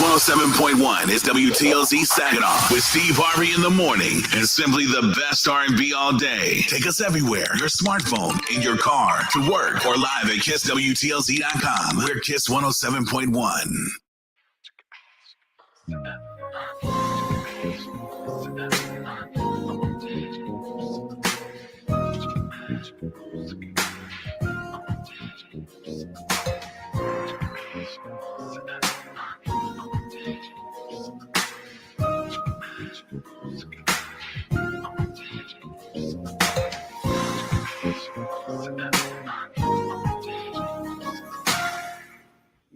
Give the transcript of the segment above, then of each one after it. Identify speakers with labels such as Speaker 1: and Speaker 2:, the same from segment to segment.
Speaker 1: Kiss 107.1 is WTLZ Saginaw with Steve Harvey in the morning and simply the best R&B all day. Take us everywhere. Your smartphone, in your car, to work, or live at KissWTLZ.com. We're Kiss 107.1.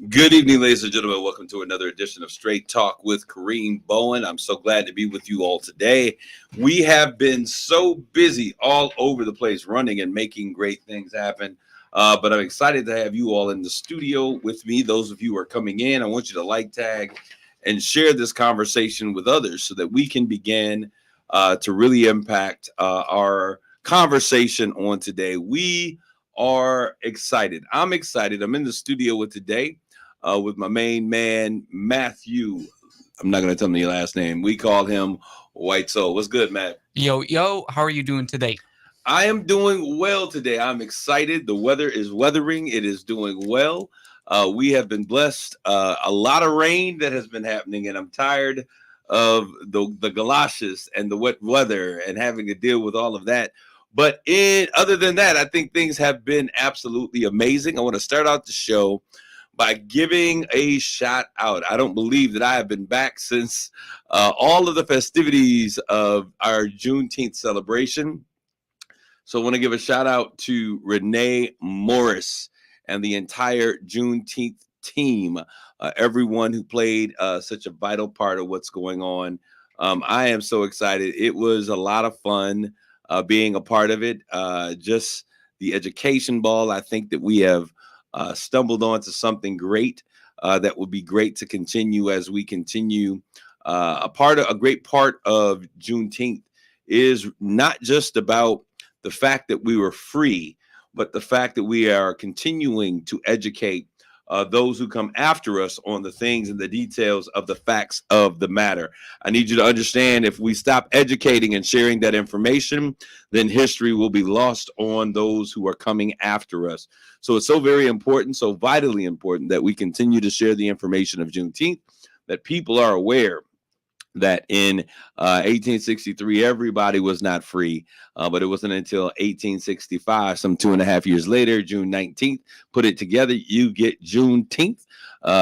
Speaker 2: Good evening, ladies and gentlemen. Welcome to another edition of Straight Talk with Kareem Bowen. I'm so glad to be with you all today. We have been so busy all over the place running and making great things happen. But I'm excited to have you all in the studio with me. Those of you who are coming in, I want you to like, tag, and share this conversation with others so that we can begin to really impact our conversation on today. We are excited. I'm excited. I'm in the studio with my main man, Matthew. I'm not going to tell him the last name. We call him White Soul. What's good, Matt?
Speaker 3: Yo, how are you doing today?
Speaker 2: I am doing well today. I'm excited. The weather is weathering. It is doing well. We have been blessed. A lot of rain that has been happening, and I'm tired of the galoshes and the wet weather and having to deal with all of that. But other than that, I think things have been absolutely amazing. I want to start out the show by giving a shout out. I don't believe that I have been back since all of the festivities of our Juneteenth celebration. So I want to give a shout out to Renee Morris and the entire Juneteenth team, everyone who played such a vital part of what's going on. I am so excited. It was a lot of fun being a part of it. Just the education ball. I think that we have stumbled onto something great that would be great to continue as we continue. A great part of Juneteenth is not just about the fact that we were free, but the fact that we are continuing to educate those who come after us on the things and the details of the facts of the matter. I need you to understand, if we stop educating and sharing that information, then history will be lost on those who are coming after us. So it's so very important, so vitally important, that we continue to share the information of Juneteenth, that people are aware that in 1863, everybody was not free, but it wasn't until 1865, some 2.5 years later, June 19th, put it together, you get Juneteenth.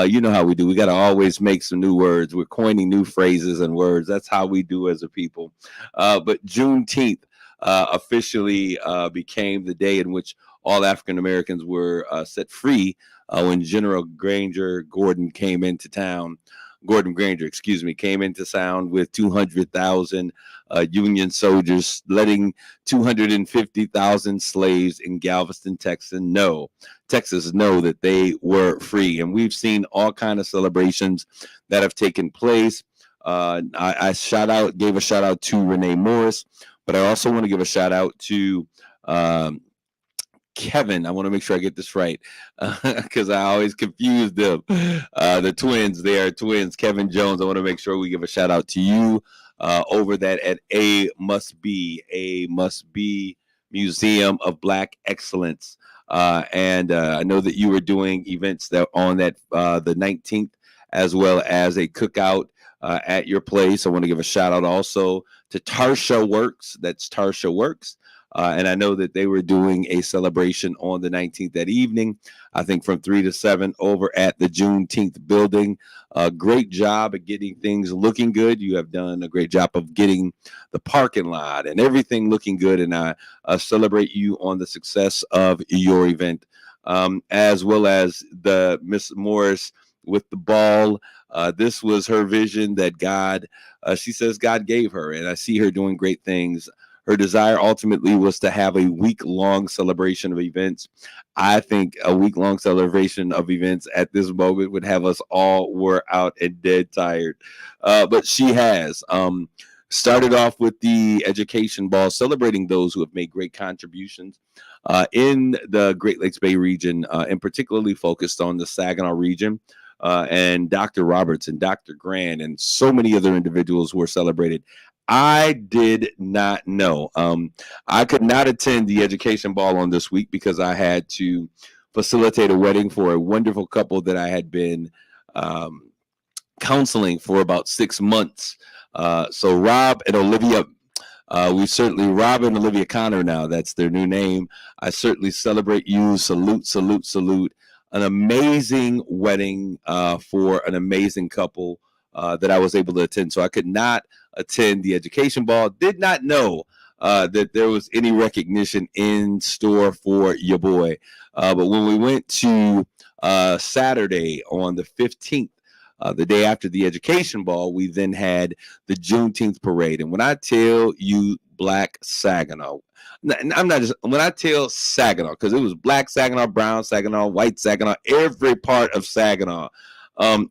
Speaker 2: You know how we do. We got to always make some new words. We're coining new phrases and words. That's how we do as a people. But Juneteenth officially became the day in which all African Americans were set free when General Gordon Granger came into town with 200,000 Union soldiers, letting 250,000 slaves in Galveston, Texas know that they were free. And we've seen all kinds of celebrations that have taken place. I gave a shout out to Renee Morris, but I also want to give a shout out to Kevin. I want to make sure I get this right because I always confuse them. The twins, they are twins. Kevin Jones. I want to make sure we give a shout out to you over that at A Must Be Museum of Black Excellence. And I know that you were doing events that on that the 19th, as well as a cookout at your place. I want to give a shout out also to Tarsha Works. That's Tarsha Works. And I know that they were doing a celebration on the 19th that evening, I think from 3 to 7 over at the Juneteenth building. Great job at getting things looking good. You have done a great job of getting the parking lot and everything looking good. And I celebrate you on the success of your event, as well as the Miss Morris with the ball. This was her vision that she says God gave her, and I see her doing great things. Her desire ultimately was to have a week-long celebration of events. I think a week-long celebration of events at this moment would have us all wore out and dead tired. But she has started off with the education ball, celebrating those who have made great contributions in the Great Lakes Bay region, and particularly focused on the Saginaw region. and Dr. Roberts and Dr. Grant and so many other individuals who were celebrated. I did not know. I could not attend the education ball on this week because I had to facilitate a wedding for a wonderful couple that I had been counseling for about 6 months. So Rob and Olivia, Rob and Olivia Connor now, that's their new name. I certainly celebrate you. Salute, salute, salute. An amazing wedding for an amazing couple that I was able to attend. So I could not attend the education ball. Did not know that there was any recognition in store for your boy. But when we went to Saturday on the 15th, the day after the education ball, we then had the Juneteenth parade. And when I tell you Black Saginaw, I'm not just, when I tell Saginaw, because it was Black Saginaw, Brown Saginaw, White Saginaw, every part of Saginaw,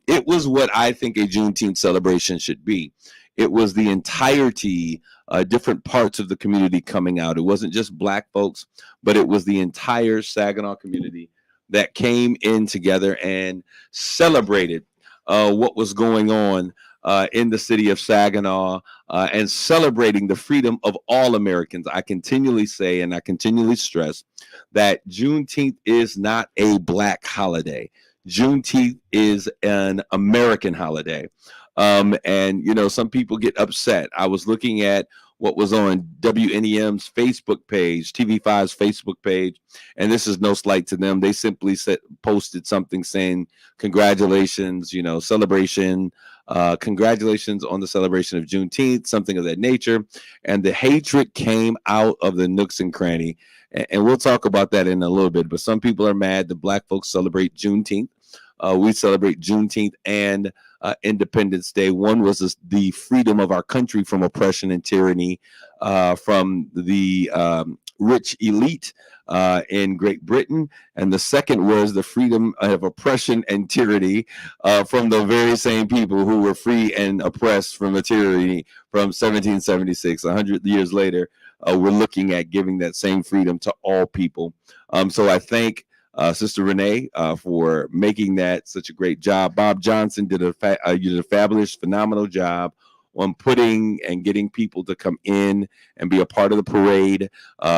Speaker 2: it was what I think a Juneteenth celebration should be. It was the entirety, different parts of the community coming out. It wasn't just Black folks, but it was the entire Saginaw community that came in together and celebrated what was going on in the city of Saginaw and celebrating the freedom of all Americans. I continually say and I continually stress that Juneteenth is not a Black holiday. Juneteenth is an American holiday. And, you know, some people get upset. I was looking at what was on WNEM's Facebook page, TV5's Facebook page, and this is no slight to them. They simply posted something saying, congratulations, you know, celebration, congratulations on the celebration of Juneteenth, something of that nature. And the hatred came out of the nooks and cranny. And we'll talk about that in a little bit. But some people are mad that Black folks celebrate Juneteenth. We celebrate Juneteenth and Independence Day. One was the freedom of our country from oppression and tyranny from the rich elite in Great Britain. And the second was the freedom of oppression and tyranny from the very same people who were free and oppressed from the tyranny from 1776. 100 years later, we're looking at giving that same freedom to all people. So I thank Sister Renee for making that such a great job. Bob Johnson did a fabulous, phenomenal job on putting and getting people to come in and be a part of the parade.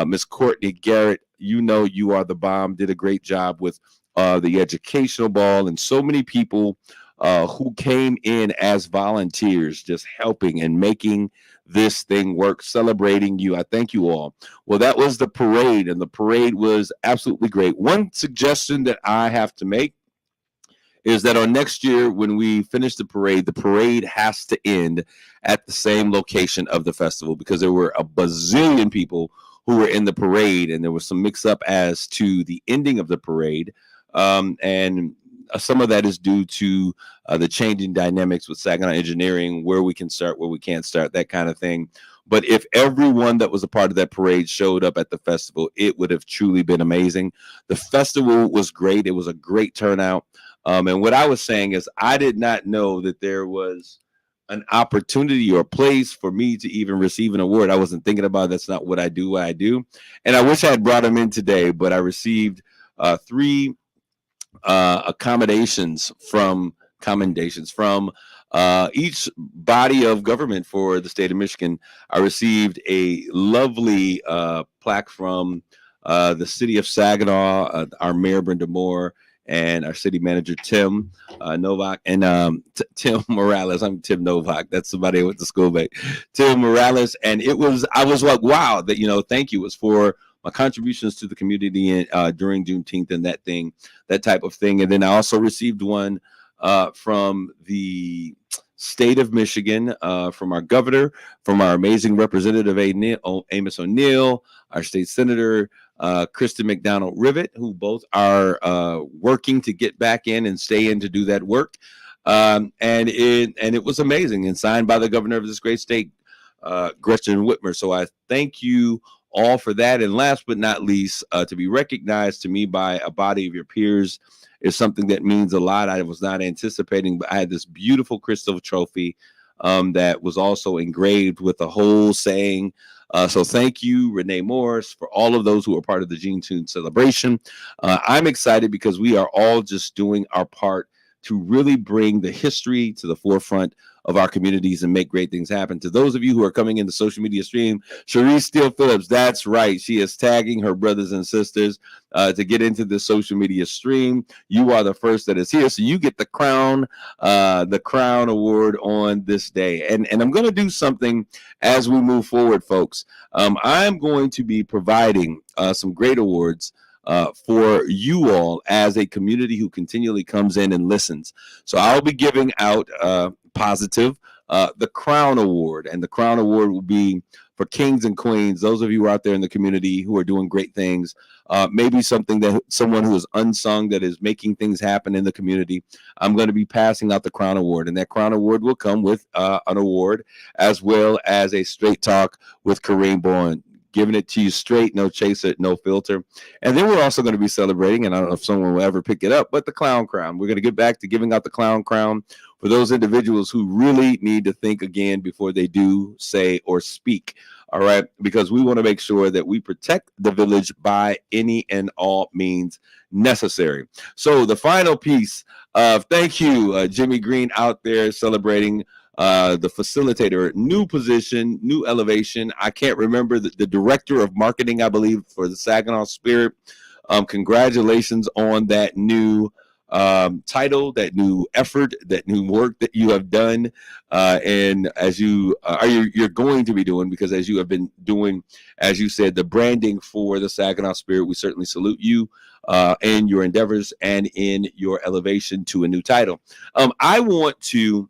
Speaker 2: Miss Courtney Garrett, you know you are the bomb, did a great job with the educational ball, and so many people who came in as volunteers, just helping and making this thing work, celebrating you. I thank you all. Well, that was the parade, and the parade was absolutely great. One suggestion that I have to make is that on next year, when we finish the parade has to end at the same location of the festival, because there were a bazillion people who were in the parade, and there was some mix up as to the ending of the parade. And some of that is due to the changing dynamics with Saginaw Engineering, where we can start, where we can't start, that kind of thing. But if everyone that was a part of that parade showed up at the festival, it would have truly been amazing. The festival was great. It was a great turnout. And what I was saying is I did not know that there was an opportunity or place for me to even receive an award. I wasn't thinking about it. That's not what I do. And I wish I had brought them in today, but I received 3 commendations from each body of government for the state of Michigan. I received a lovely plaque from the city of Saginaw, our mayor Brenda Moore, and our city manager Tim Novak, and Tim Morales. I'm Tim Novak. That's somebody I went to school with. Tim Morales, and I was like, wow, that, you know, thank you. It was for my contributions to the community during Juneteenth and that type of thing. And then I also received one from the state of Michigan, from our governor, from our amazing representative Amos O'Neill, our state senator Kristen McDonald-Rivet, who both are working to get back in and stay in to do that work. And it was amazing, and signed by the governor of this great state, Gretchen Whitmer. So I thank you all for that. And last but not least, to be recognized to me by a body of your peers is something that means a lot. I was not anticipating, but I had this beautiful crystal trophy that was also engraved with a whole saying. So thank you, Renee Morris, for all of those who are part of the Juneteenth celebration. I'm excited because we are all just doing our part to really bring the history to the forefront of our communities and make great things happen. To those of you who are coming in the social media stream, Sharice Steele Phillips, that's right. She is tagging her brothers and sisters to get into the social media stream. You are the first that is here, so you get the crown award on this day. And I'm going to do something as we move forward, folks. I'm going to be providing some great awards for you all as a community who continually comes in and listens. So I'll be giving out positive the Crown Award, and the Crown Award will be for kings and queens, those of you out there in the community who are doing great things, maybe someone who is unsung that is making things happen in the community. I'm going to be passing out the Crown Award, and that Crown Award will come with an award as well as a Straight Talk with Kareem Bourne. Giving it to you straight, no chaser, no filter. And then we're also going to be celebrating, and I don't know if someone will ever pick it up, but the Clown Crown. We're going to get back to giving out the Clown Crown for those individuals who really need to think again before they do, say, or speak. All right, because we want to make sure that we protect the village by any and all means necessary. So the final piece of thank you, Jimmy Green out there celebrating the facilitator, new position, new elevation. I can't remember the director of marketing, I believe, for the Saginaw Spirit. Congratulations on that new title, that new effort, that new work that you have done, and as you're going to be doing, because as you have been doing, as you said, the branding for the Saginaw Spirit, we certainly salute you in your endeavors and in your elevation to a new title. I want to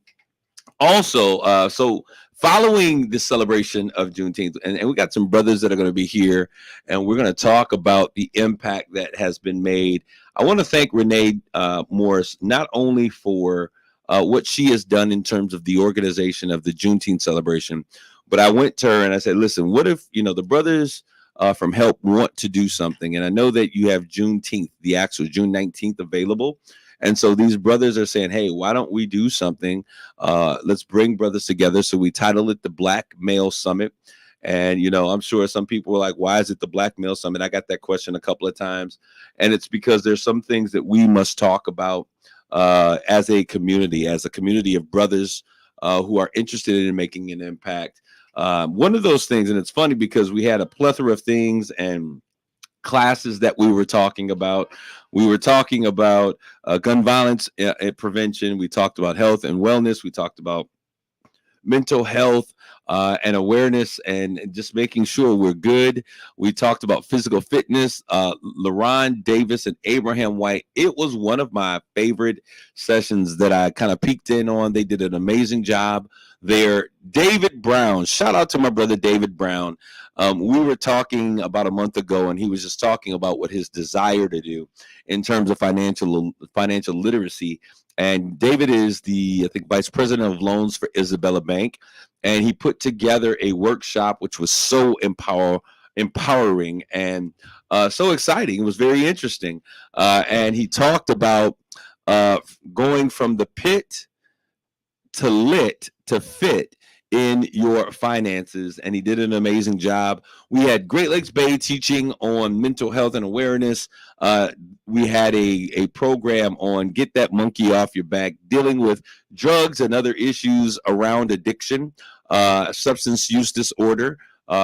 Speaker 2: also, so following the celebration of Juneteenth, and we got some brothers that are going to be here, and we're going to talk about the impact that has been made. I want to thank Renee Morris, not only for what she has done in terms of the organization of the Juneteenth celebration, but I went to her and I said, listen, what if, the brothers from HELP want to do something? And I know that you have Juneteenth, the actual June 19th available. And so these brothers are saying, hey, why don't we do something? Let's bring brothers together. So we title it the Black Male Summit. And, I'm sure some people were like, why is it the Black Male Summit? I got that question a couple of times. And it's because there's some things that we must talk about as a community of brothers who are interested in making an impact. One of those things, and it's funny because we had a plethora of things and classes that we were talking about. We were talking about gun violence prevention. We talked about health and wellness. We talked about mental health and awareness and just making sure we're good. We talked about physical fitness. LaRon Davis and Abraham White. It was one of my favorite sessions that I kind of peeked in on. They did an amazing job there. David Brown, shout out to my brother David Brown. We were talking about a month ago, and he was just talking about what his desire to do in terms of financial literacy. And David is the, I think, vice president of loans for Isabella Bank. And he put together a workshop which was so empowering and so exciting. It was very interesting. And he talked about going from the pit to lit to fit in your finances, and he did an amazing job. We had Great Lakes Bay teaching on mental health and awareness. We had a program on Get That Monkey Off Your Back, dealing with drugs and other issues around addiction, substance use disorder,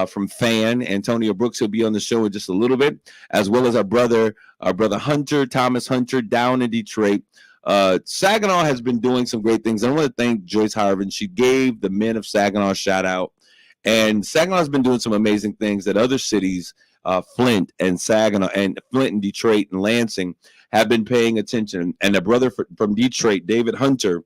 Speaker 2: from FAN. Antonio Brooks, he'll be on the show in just a little bit, as well as our brother Hunter, Thomas Hunter, down in Detroit. Saginaw has been doing some great things. I want to thank Joyce Harvin. She gave the men of Saginaw a shout out, and Saginaw has been doing some amazing things that other cities, Flint and Detroit and Lansing, have been paying attention. And a brother from Detroit, David Hunter,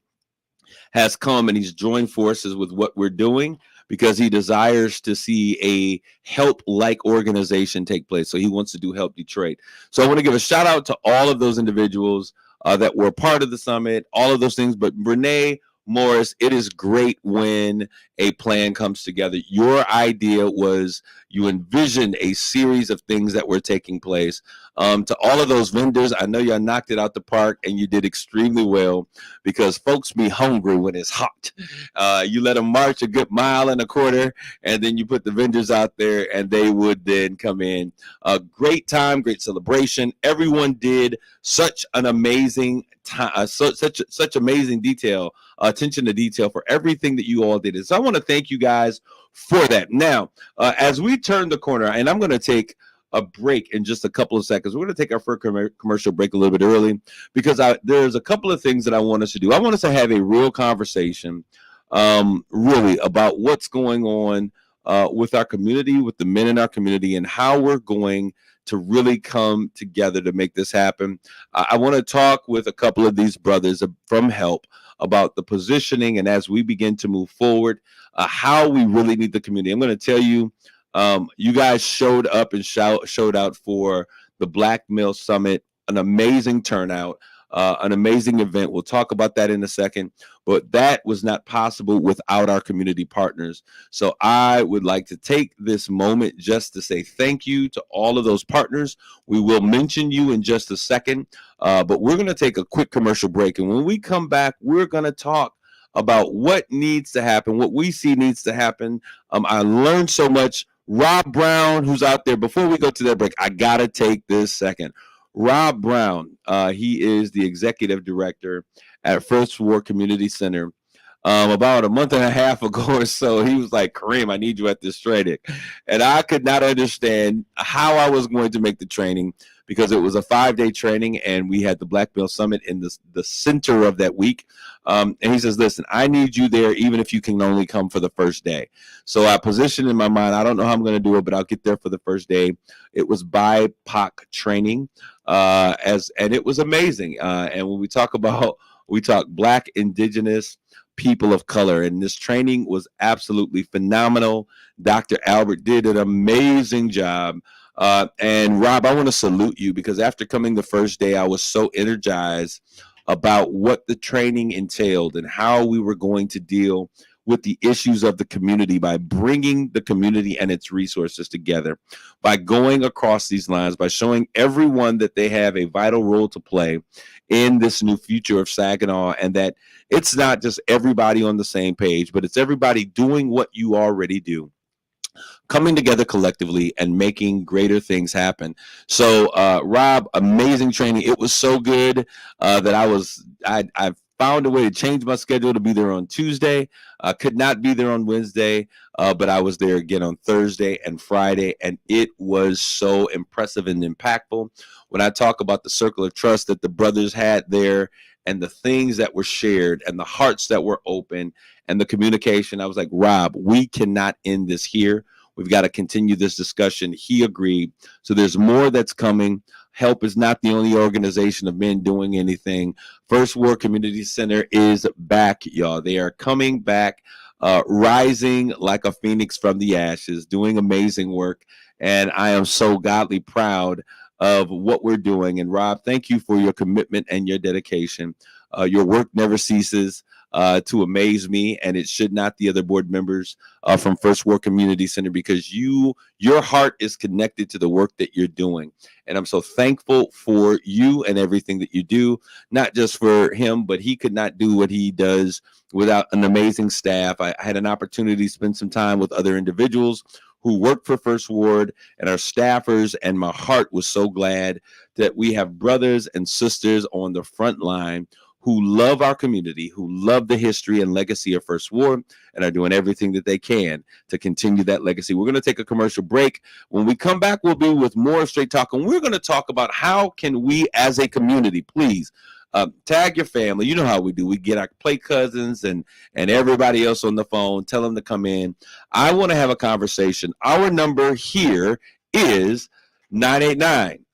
Speaker 2: has come and he's joined forces with what we're doing because he desires to see a help-like organization take place. So he wants to do Help Detroit. So I want to give a shout out to all of those individuals that were part of the summit, all of those things. But Renee Morris, it is great when a plan comes together. Your idea was you envisioned a series of things that were taking place. To all of those vendors, I know y'all knocked it out the park and you did extremely well because folks be hungry when it's hot. You let them march a good mile and a quarter, and then you put the vendors out there and they would then come in. Great time, great celebration. Everyone did such an amazing such amazing attention to detail for everything that you all did. And so I want to thank you guys for that. Now, as we turn the corner, and I'm going to take a break in just a couple of seconds. We're going to take our first commercial break a little bit early because there's a couple of things that I want us to do. I want us to have a real conversation, really about what's going on with our community, with the men in our community, and how we're going to really come together to make this happen. I want to talk with a couple of these brothers from HELP about the positioning, and as we begin to move forward, how we really need the community. I'm going to tell you, you guys showed up and showed out for the Black Male Summit, an amazing turnout, an amazing event. We'll talk about that in a second, but that was not possible without our community partners. So I would like to take this moment just to say thank you to all of those partners. We will mention you in just a second, but we're going to take a quick commercial break. And when we come back, we're going to talk about what needs to happen, what we see needs to happen. I learned so much. Rob Brown, who's out there, before we go to that break, I got to take this second. Rob Brown, he is the executive director at First Ward Community Center. About a month and a half ago or so, he was like, Kareem, I need you at this training. And I could not understand how I was going to make the training because it was a 5-day training and we had the Black Male Summit in the center of that week. And he says, listen, I need you there even if you can only come for the first day. So I positioned in my mind, I don't know how I'm going to do it, but I'll get there for the first day. It was BIPOC training, and it was amazing. And when we talk Black, Indigenous, people of color, and this training was absolutely phenomenal. Dr. Albert did an amazing job. And Rob, I want to salute you because after coming the first day, I was so energized about what the training entailed and how we were going to deal with the issues of the community by bringing the community and its resources together, by going across these lines, by showing everyone that they have a vital role to play in this new future of Saginaw, and that it's not just everybody on the same page, but it's everybody doing what you already do, coming together collectively and making greater things happen. So, Rob, amazing training. It was so good that I found a way to change my schedule to be there on Tuesday. I could not be there on Wednesday, but I was there again on Thursday and Friday, and it was so impressive and impactful. When I talk about the circle of trust that the brothers had there and the things that were shared and the hearts that were open and the communication, I was like, Rob, we cannot end this here. We've got to continue this discussion. He agreed. So there's more that's coming. HELP is not the only organization of men doing anything. First Ward Community Center is back, y'all. They are coming back, rising like a phoenix from the ashes, doing amazing work. And I am so godly proud of what we're doing. And Rob, thank you for your commitment and your dedication. Your work never ceases to amaze me, and it should not the other board members from First Ward Community Center, because your heart is connected to the work that you're doing. And I'm so thankful for you and everything that you do, not just for him, but he could not do what he does without an amazing staff. I had an opportunity to spend some time with other individuals who work for First Ward and our staffers, and my heart was so glad that we have brothers and sisters on the front line who love our community, who love the history and legacy of First Ward, and are doing everything that they can to continue that legacy. We're going to take a commercial break. When we come back, we'll be with more Straight Talk, and we're going to talk about how can we as a community, please, tag your family. You know how we do. We get our play cousins and everybody else on the phone, tell them to come in. I want to have a conversation. Our number here is 989.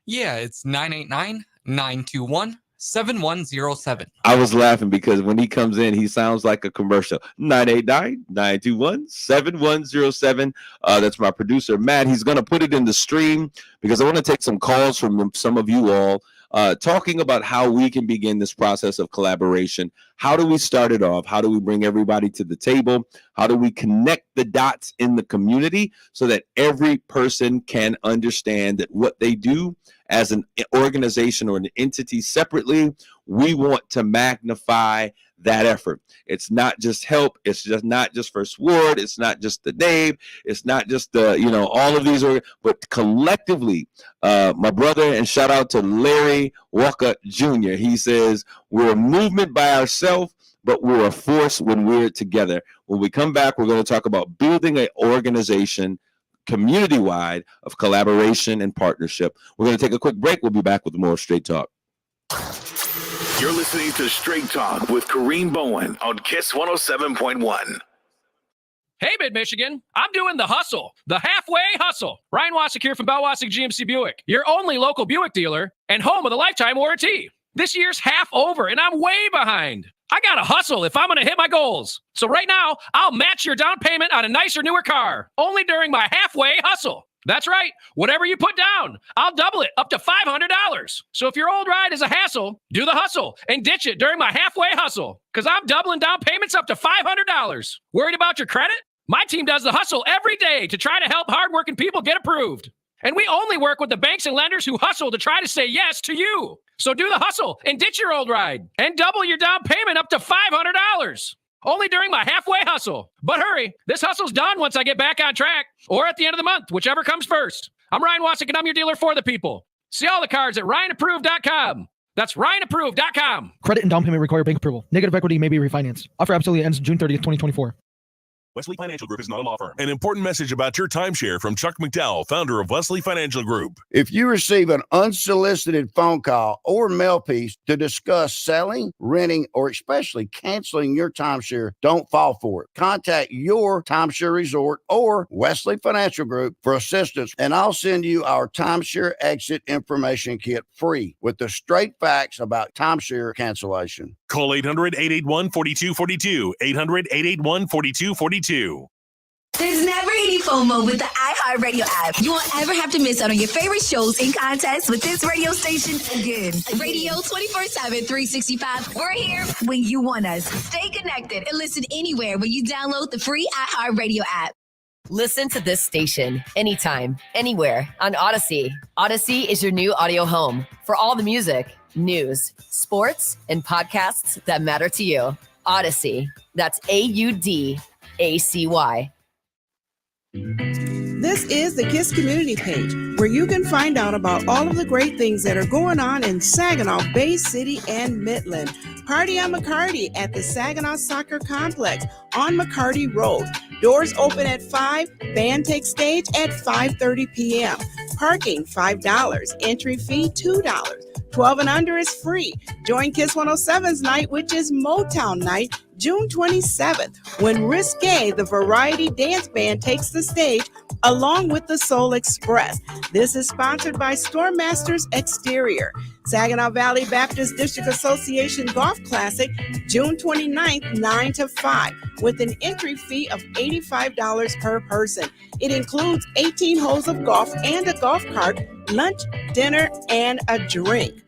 Speaker 3: Yeah, it's 989-921-7107.
Speaker 2: I was laughing because when he comes in, he sounds like a commercial. 989-921-7107. That's my producer, Matt. He's going to put it in the stream because I want to take some calls from some of you all talking about how we can begin this process of collaboration. How do we start it off? How do we bring everybody to the table? How do we connect the dots in the community so that every person can understand that what they do as an organization or an entity separately, we want to magnify that effort. It's not just help. It's just not just First Ward. It's not just the name. It's not just the, all of these, but collectively, my brother, and shout out to Larry Walker Jr. He says, we're a movement by ourselves, but we're a force when we're together. When we come back, we're going to talk about building an organization community-wide of collaboration and partnership. We're going to take a quick break. We'll be back with more Straight Talk.
Speaker 1: You're listening to Straight Talk with Kareem Bowen on KISS 107.1.
Speaker 4: Hey, Mid-Michigan, I'm doing the hustle, the halfway hustle. Ryan Wasik here from Bell Wasik GMC Buick, your only local Buick dealer and home of the lifetime warranty. This year's half over, and I'm way behind. I got to hustle if I'm going to hit my goals. So right now, I'll match your down payment on a nicer, newer car, only during my halfway hustle. That's right. Whatever you put down, I'll double it up to $500. So if your old ride is a hassle, do the hustle and ditch it during my halfway hustle, because I'm doubling down payments up to $500. Worried about your credit? My team does the hustle every day to try to help hardworking people get approved. And we only work with the banks and lenders who hustle to try to say yes to you. So do the hustle and ditch your old ride and double your down payment up to $500. Only during my halfway hustle. But hurry, this hustle's done once I get back on track or at the end of the month, whichever comes first. I'm Ryan Wasik, and I'm your dealer for the people. See all the cars at RyanApproved.com. That's RyanApproved.com.
Speaker 5: Credit and down payment require bank approval. Negative equity may be refinanced. Offer absolutely ends June 30th, 2024.
Speaker 6: Wesley Financial Group is not a law firm. An important message about your timeshare from Chuck McDowell, founder of Wesley Financial Group.
Speaker 7: If you receive an unsolicited phone call or mail piece to discuss selling, renting, or especially canceling your timeshare, don't fall for it. Contact your timeshare resort or Wesley Financial Group for assistance, and I'll send you our timeshare exit information kit free with the straight facts about timeshare cancellation.
Speaker 6: Call 800-881-4242, 800-881-4242.
Speaker 8: There's never any FOMO with the iHeartRadio app. You won't ever have to miss out on your favorite shows and contests with this radio station again. Radio 24/7, 365. We're here when you want us. Stay connected and listen anywhere when you download the free iHeartRadio app.
Speaker 9: Listen to this station anytime, anywhere on Odyssey. Odyssey is your new audio home for all the music, news, sports, and podcasts that matter to you. Odyssey. That's AUDACY.
Speaker 10: This is the KISS community page, where you can find out about all of the great things that are going on in Saginaw, Bay City, and Midland. Party on McCarty at the Saginaw Soccer Complex on McCarty Road. Doors open at 5. Band takes stage at 5:30 p.m. Parking, $5. Entry fee, $2. 12 and under is free. Join KISS 107's night, which is Motown Night, June 27th, when Risque, the variety dance band, takes the stage along with the Soul Express. This is sponsored by Stormmasters Exterior. Saginaw Valley Baptist District Association Golf Classic, June 29th, 9 to 5, with an entry fee of $85 per person. It includes 18 holes of golf and a golf cart, lunch, dinner, and a drink.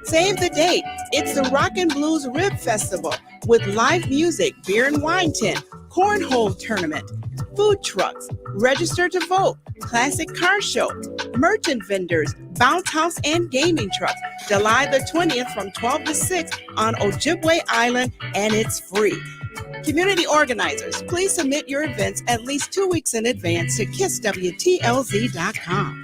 Speaker 10: Save the date. It's the Rock and Blues Rib Festival with live music, beer and wine tent, cornhole tournament, food trucks, register to vote, classic car show, merchant vendors, bounce house and gaming trucks. July the 20th from 12 to 6 on Ojibwe Island, and it's free. Community organizers, please submit your events at least 2 weeks in advance to kisswtlz.com.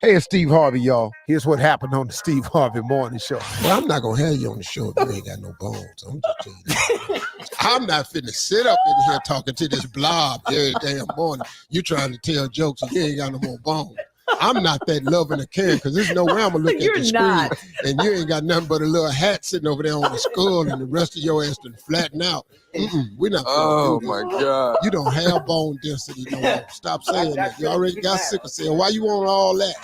Speaker 11: Hey, it's Steve Harvey, y'all. Here's what happened on the Steve Harvey Morning Show. Well, I'm not going to have you on the show if you ain't got no bones. I'm just telling you that. I'm not finna sit up in here talking to this blob every damn morning. You trying to tell jokes and you ain't got no more bones. I'm not that loving a caring because there's no way I'm going to look at the screen and you ain't got nothing but a little hat sitting over there on the skull and the rest of your ass done flatten out. We're not going to do that.
Speaker 12: My God.
Speaker 11: You don't have bone density no more. Stop saying that. You already got sickle cell. Why you want all that?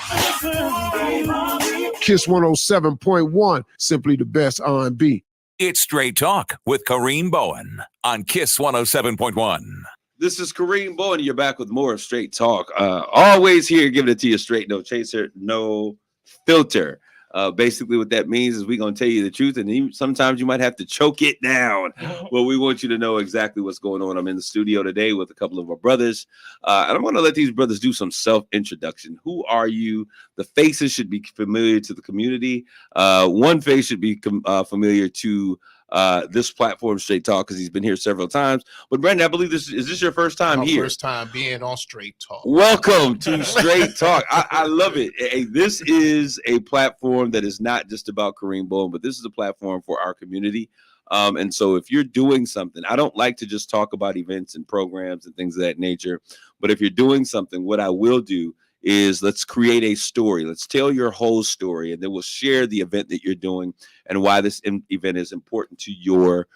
Speaker 11: KISS 107.1, simply the best R&B.
Speaker 13: It's Straight Talk with Kareem Bowen on KISS 107.1.
Speaker 2: This is Kareem Bowen. You're back with more of Straight Talk. Always here, giving it to you straight, no chaser, no filter. Basically, what that means is we're going to tell you the truth, and sometimes you might have to choke it down. Well, we want you to know exactly what's going on. I'm in the studio today with a couple of our brothers, and I'm going to let these brothers do some self-introduction. Who are you? The faces should be familiar to the community. One face should be familiar to this platform, Straight Talk, because he's been here several times. But Brandon, I believe is this your first time
Speaker 12: My
Speaker 2: here?
Speaker 12: First time being on Straight Talk.
Speaker 2: Welcome to Straight Talk. I love it. Hey, this is a platform that is not just about Kareem Bowen, but this is a platform for our community. And so if you're doing something, I don't like to just talk about events and programs and things of that nature. But if you're doing something, what I will do is let's create a story. Let's tell your whole story, and then we'll share the event that you're doing and why this event is important to your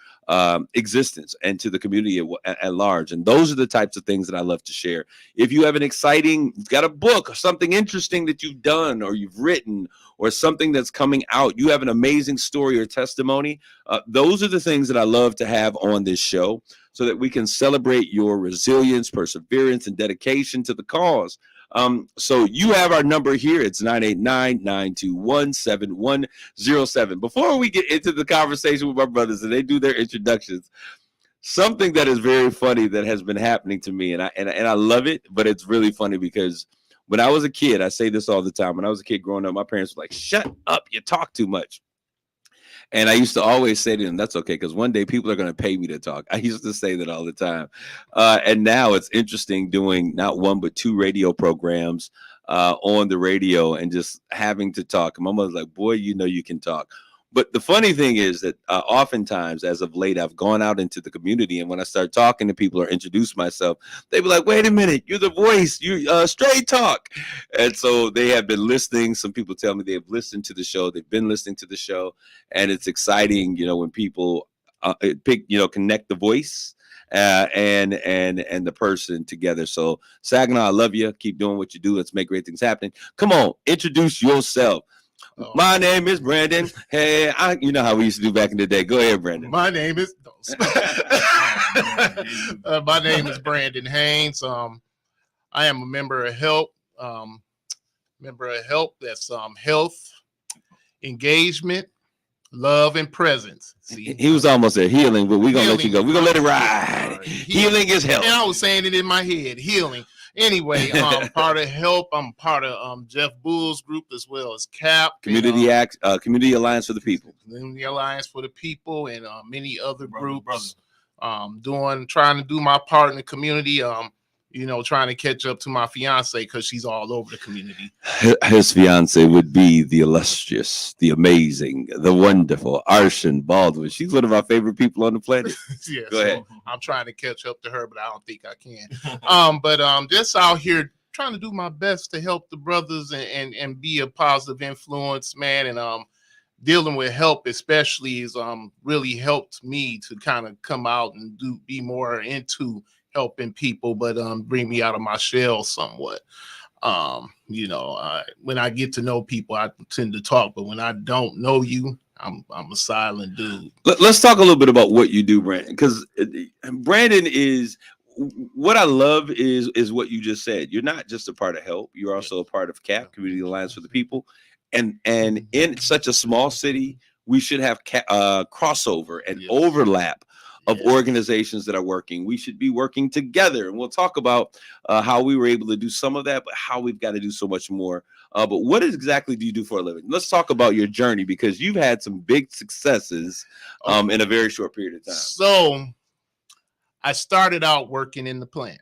Speaker 2: existence and to the community at large. And those are the types of things that I love to share. If you have an exciting, got a book or something interesting that you've done or you've written or something that's coming out, you have an amazing story or testimony, those are the things that I love to have on this show so that we can celebrate your resilience, perseverance, and dedication to the cause. So you have our number here. It's 989-921-7107. Before we get into the conversation with my brothers and they do their introductions, something that is very funny that has been happening to me, and I love it, but it's really funny because when I was a kid, I say this all the time. When I was a kid growing up, my parents were like, "Shut up, you talk too much." And I used to always say to them, that's okay, because one day people are going to pay me to talk. I used to say that all the time. And now it's interesting doing not one, but two radio programs on the radio and just having to talk. My mother's like, boy, you know you can talk. But the funny thing is that oftentimes, as of late, I've gone out into the community, and when I start talking to people or introduce myself, they be like, wait a minute, you're the voice, you Straight Talk. And so they have been listening. Some people tell me they've listened to the show. They've been listening to the show. And it's exciting, when people connect the voice and the person together. So Saginaw, I love you. Keep doing what you do. Let's make great things happen. Come on, introduce yourself. My name is Brandon. Hey, you know how we used to do back in the day. Go ahead, Brandon.
Speaker 12: My name is Brandon Haynes. I am a member of HELP. That's health, engagement, love, and presence. See,
Speaker 2: he was almost there. Healing, but we're gonna let you go. We're gonna let it ride. Healing is health.
Speaker 12: And I was saying it in my head. Healing. Anyway, part of HELP. I'm part of Jeff Bull's group as well as CAP,
Speaker 2: Community Alliance for the People,
Speaker 12: Community Alliance for the People, and many other groups. Trying to do my part in the community. Trying to catch up to my fiance because she's all over the community.
Speaker 2: His fiance would be the illustrious, the amazing, the wonderful Arshan Baldwin. She's one of my favorite people on the planet.
Speaker 12: Yeah,
Speaker 2: go ahead.
Speaker 12: I'm trying to catch up to her, but I don't think I can. But just out here trying to do my best to help the brothers and be a positive influence, man. And dealing with help especially is really helped me to kind of come out and be more into helping people, but bring me out of my shell somewhat. When I get to know people, I tend to talk, but when I don't know you, I'm a silent dude.
Speaker 2: Let's talk a little bit about what you do, Brandon, because Brandon is what I love is what you just said. You're not just a part of HELP, you're also a part of CAP, Community Alliance for the People, and in such a small city, we should have crossover and overlap of organizations that are working. We should be working together, and we'll talk about how we were able to do some of that, but how we've got to do so much more. But what exactly do you do for a living? Let's talk about your journey, because you've had some big successes in a very short period of time.
Speaker 12: So I started out working in the plant.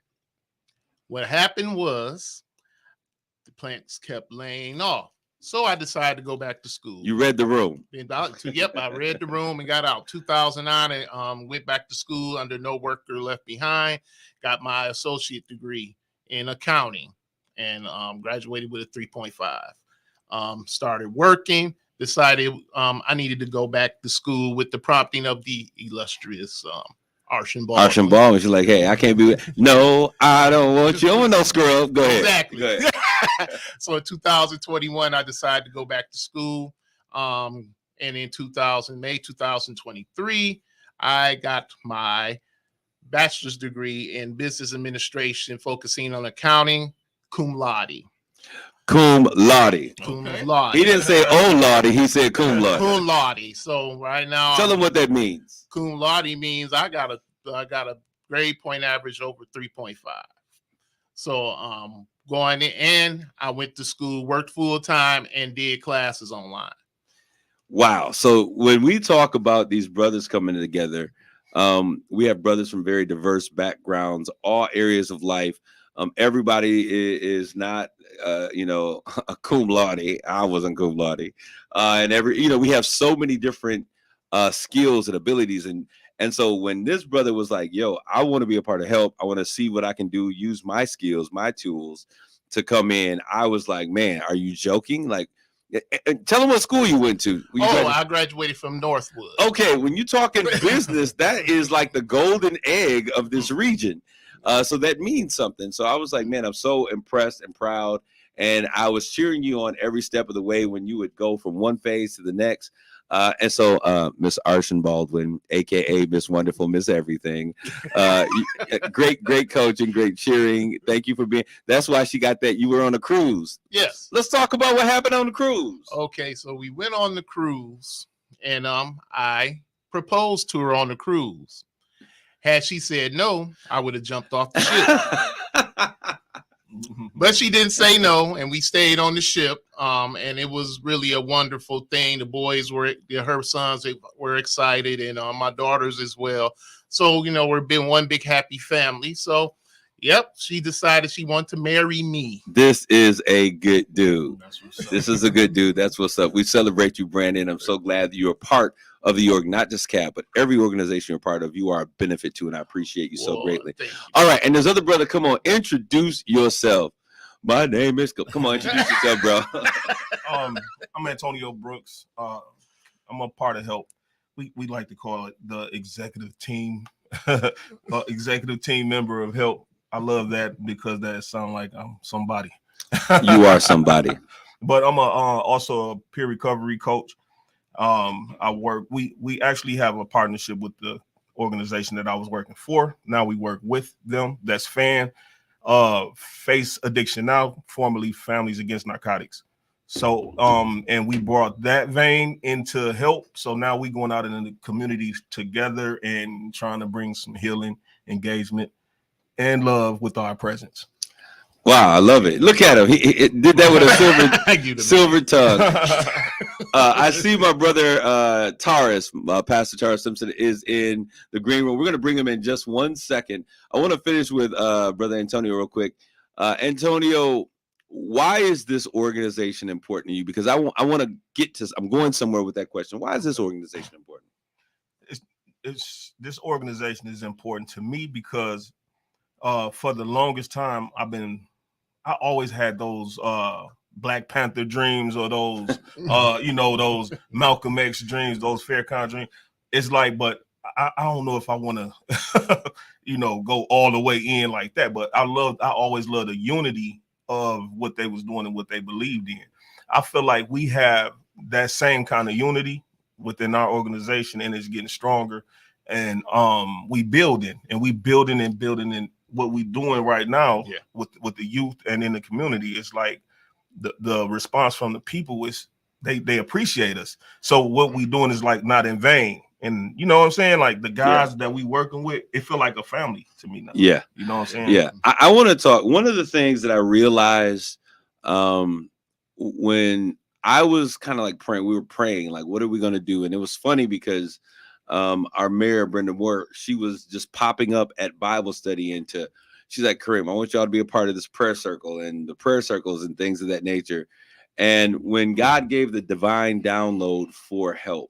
Speaker 12: What happened was the plants kept laying off. So I decided to go back to school.
Speaker 2: You read the room.
Speaker 12: Yep, I read the room and got out. 2009, and went back to school under No Worker Left Behind. Got my associate degree in accounting and graduated with a 3.5. Started working. Decided I needed to go back to school with the prompting of the illustrious Arshan Baldwin.
Speaker 2: Arshan Baldwin. She's like, hey, I can't be with. No, I don't want you. I want no scrub. Go ahead.
Speaker 12: Exactly.
Speaker 2: Go ahead.
Speaker 12: So in 2021, I decided to go back to school. And in May 2023, I got my bachelor's degree in business administration, focusing on accounting, cum laude.
Speaker 2: Cum laude.
Speaker 12: Cum laude.
Speaker 2: He didn't say oh laude. He said cum laude.
Speaker 12: Cum laude. So right now,
Speaker 2: Tell them what that means.
Speaker 12: Cum laude means I got a grade point average over 3.5. So going in, and I went to school, worked full time, and did classes online.
Speaker 2: Wow. So when we talk about these brothers coming together, we have brothers from very diverse backgrounds, all areas of life. Everybody is not, a cum laude. I wasn't cum laude. And we have so many different skills and abilities. And so when this brother was like, yo, I want to be a part of HELP. I want to see what I can do, use my skills, my tools to come in. I was like, man, are you joking? Like, tell them what school you went to.
Speaker 12: I graduated from Northwood.
Speaker 2: Okay, when you're talking business, that is like the golden egg of this region. So that means something. So I was like, man, I'm so impressed and proud. And I was cheering you on every step of the way when you would go from one phase to the next. And so Miss Arshan Baldwin, aka Miss Wonderful, Miss Everything, great coaching, great cheering. Thank you for being. That's why she got that. You were on a cruise.
Speaker 12: Yes.
Speaker 2: Let's talk about what happened on the cruise.
Speaker 12: Okay, so we went on the cruise, and I proposed to her on the cruise. Had she said no, I would have jumped off the ship. But she didn't say no, and we stayed on the ship. And it was really a wonderful thing. The boys her sons were excited, and my daughters as well. So, we've been one big happy family. So, yep, she decided she wanted to marry me.
Speaker 2: This is a good dude. This is a good dude. That's what's up. We celebrate you, Brandon. I'm so glad that you're a part of the org, not just CAP, but every organization you're part of. You are a benefit to, and I appreciate you so greatly. All right, and there's other brother. Come on, introduce yourself. My name is. Come on, introduce yourself, bro.
Speaker 14: I'm Antonio Brooks. I'm a part of HELP. We like to call it the executive team, executive team member of HELP. I love that because that sounds like I'm somebody.
Speaker 2: You are somebody.
Speaker 14: But I'm also a peer recovery coach. We actually have a partnership with the organization that I was working for. Now we work with them. That's FAN, Face Addiction Now, formerly Families Against Narcotics. So, and we brought that vein into HELP. So now we going out in the community together and trying to bring some healing, engagement, and love with our presence.
Speaker 2: Wow, I love it. Look at him. He did that with a silver tongue. I see my brother Taurus, Pastor Taurus Simpson, is in the green room. We're going to bring him in just 1 second. I want to finish with Brother Antonio real quick. Antonio, why is this organization important to you? Because I want to get to. I'm going somewhere with that question. Why is this organization important?
Speaker 14: This organization is important to me because for the longest time I always had those Black Panther dreams or those those Malcolm X dreams, those Farrakhan dreams. It's like, but I don't know if I want to go all the way in like that. But I always loved the unity of what they was doing and what they believed in. I feel like we have that same kind of unity within our organization, and it's getting stronger. And we building in what we're doing right now with the youth and in the community. It's like the response from the people is they appreciate us. So what we doing is like not in vain. And you know what I'm saying? Like the guys that we working with, it feel like a family to me now.
Speaker 2: Yeah.
Speaker 14: You know what I'm saying?
Speaker 2: Yeah. I want to talk. One of the things that I realized when I was kind of like praying, we were praying, like, what are we going to do? And it was funny because our mayor, Brenda Moore, she was just popping up at Bible study she's like, Kareem, I want y'all to be a part of this prayer circle and the prayer circles and things of that nature. And when God gave the divine download for HELP,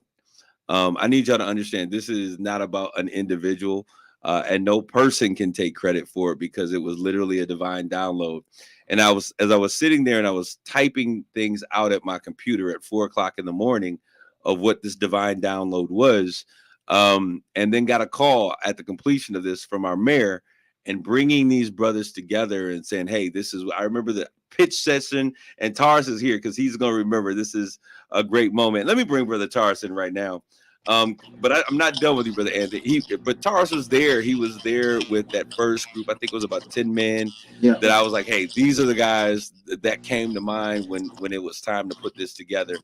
Speaker 2: I need y'all to understand this is not about an individual and no person can take credit for it because it was literally a divine download. And as I was sitting there and I was typing things out at my computer at 4:00 in the morning of what this divine download was, and then got a call at the completion of this from our mayor and bringing these brothers together and saying, hey, I remember the pitch session, and Taurus is here because he's going to remember this is a great moment. Let me bring Brother Taurus in right now. But I'm not done with you, Brother Anthony. But Taurus was there. He was there with that first group. I think it was about 10 men that I was like, hey, these are the guys that came to mind when it was time to put this together.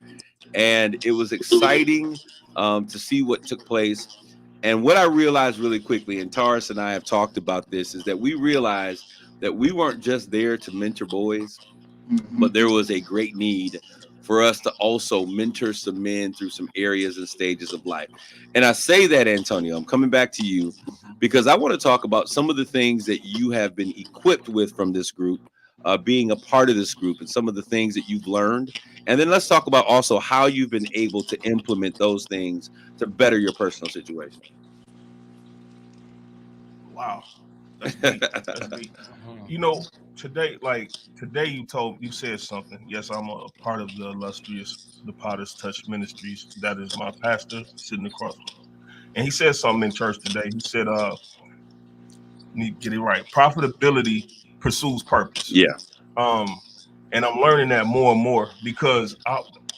Speaker 2: And it was exciting to see what took place. And what I realized really quickly, and Taurus and I have talked about this, is that we realized that we weren't just there to mentor boys, but there was a great need for us to also mentor some men through some areas and stages of life. And I say that, Antonio, I'm coming back to you because I want to talk about some of the things that you have been equipped with from this group, being a part of this group, and some of the things that you've learned. And then let's talk about also how you've been able to implement those things to better your personal situation.
Speaker 14: Wow. That's deep. That's deep. You know, today you said something. Yes, I'm a part of the illustrious The Potter's Touch Ministries. That is my pastor sitting across from me. And he said something in church today. He said, need to get it right. Profitability pursues purpose.
Speaker 2: Yeah.
Speaker 14: And I'm learning that more and more because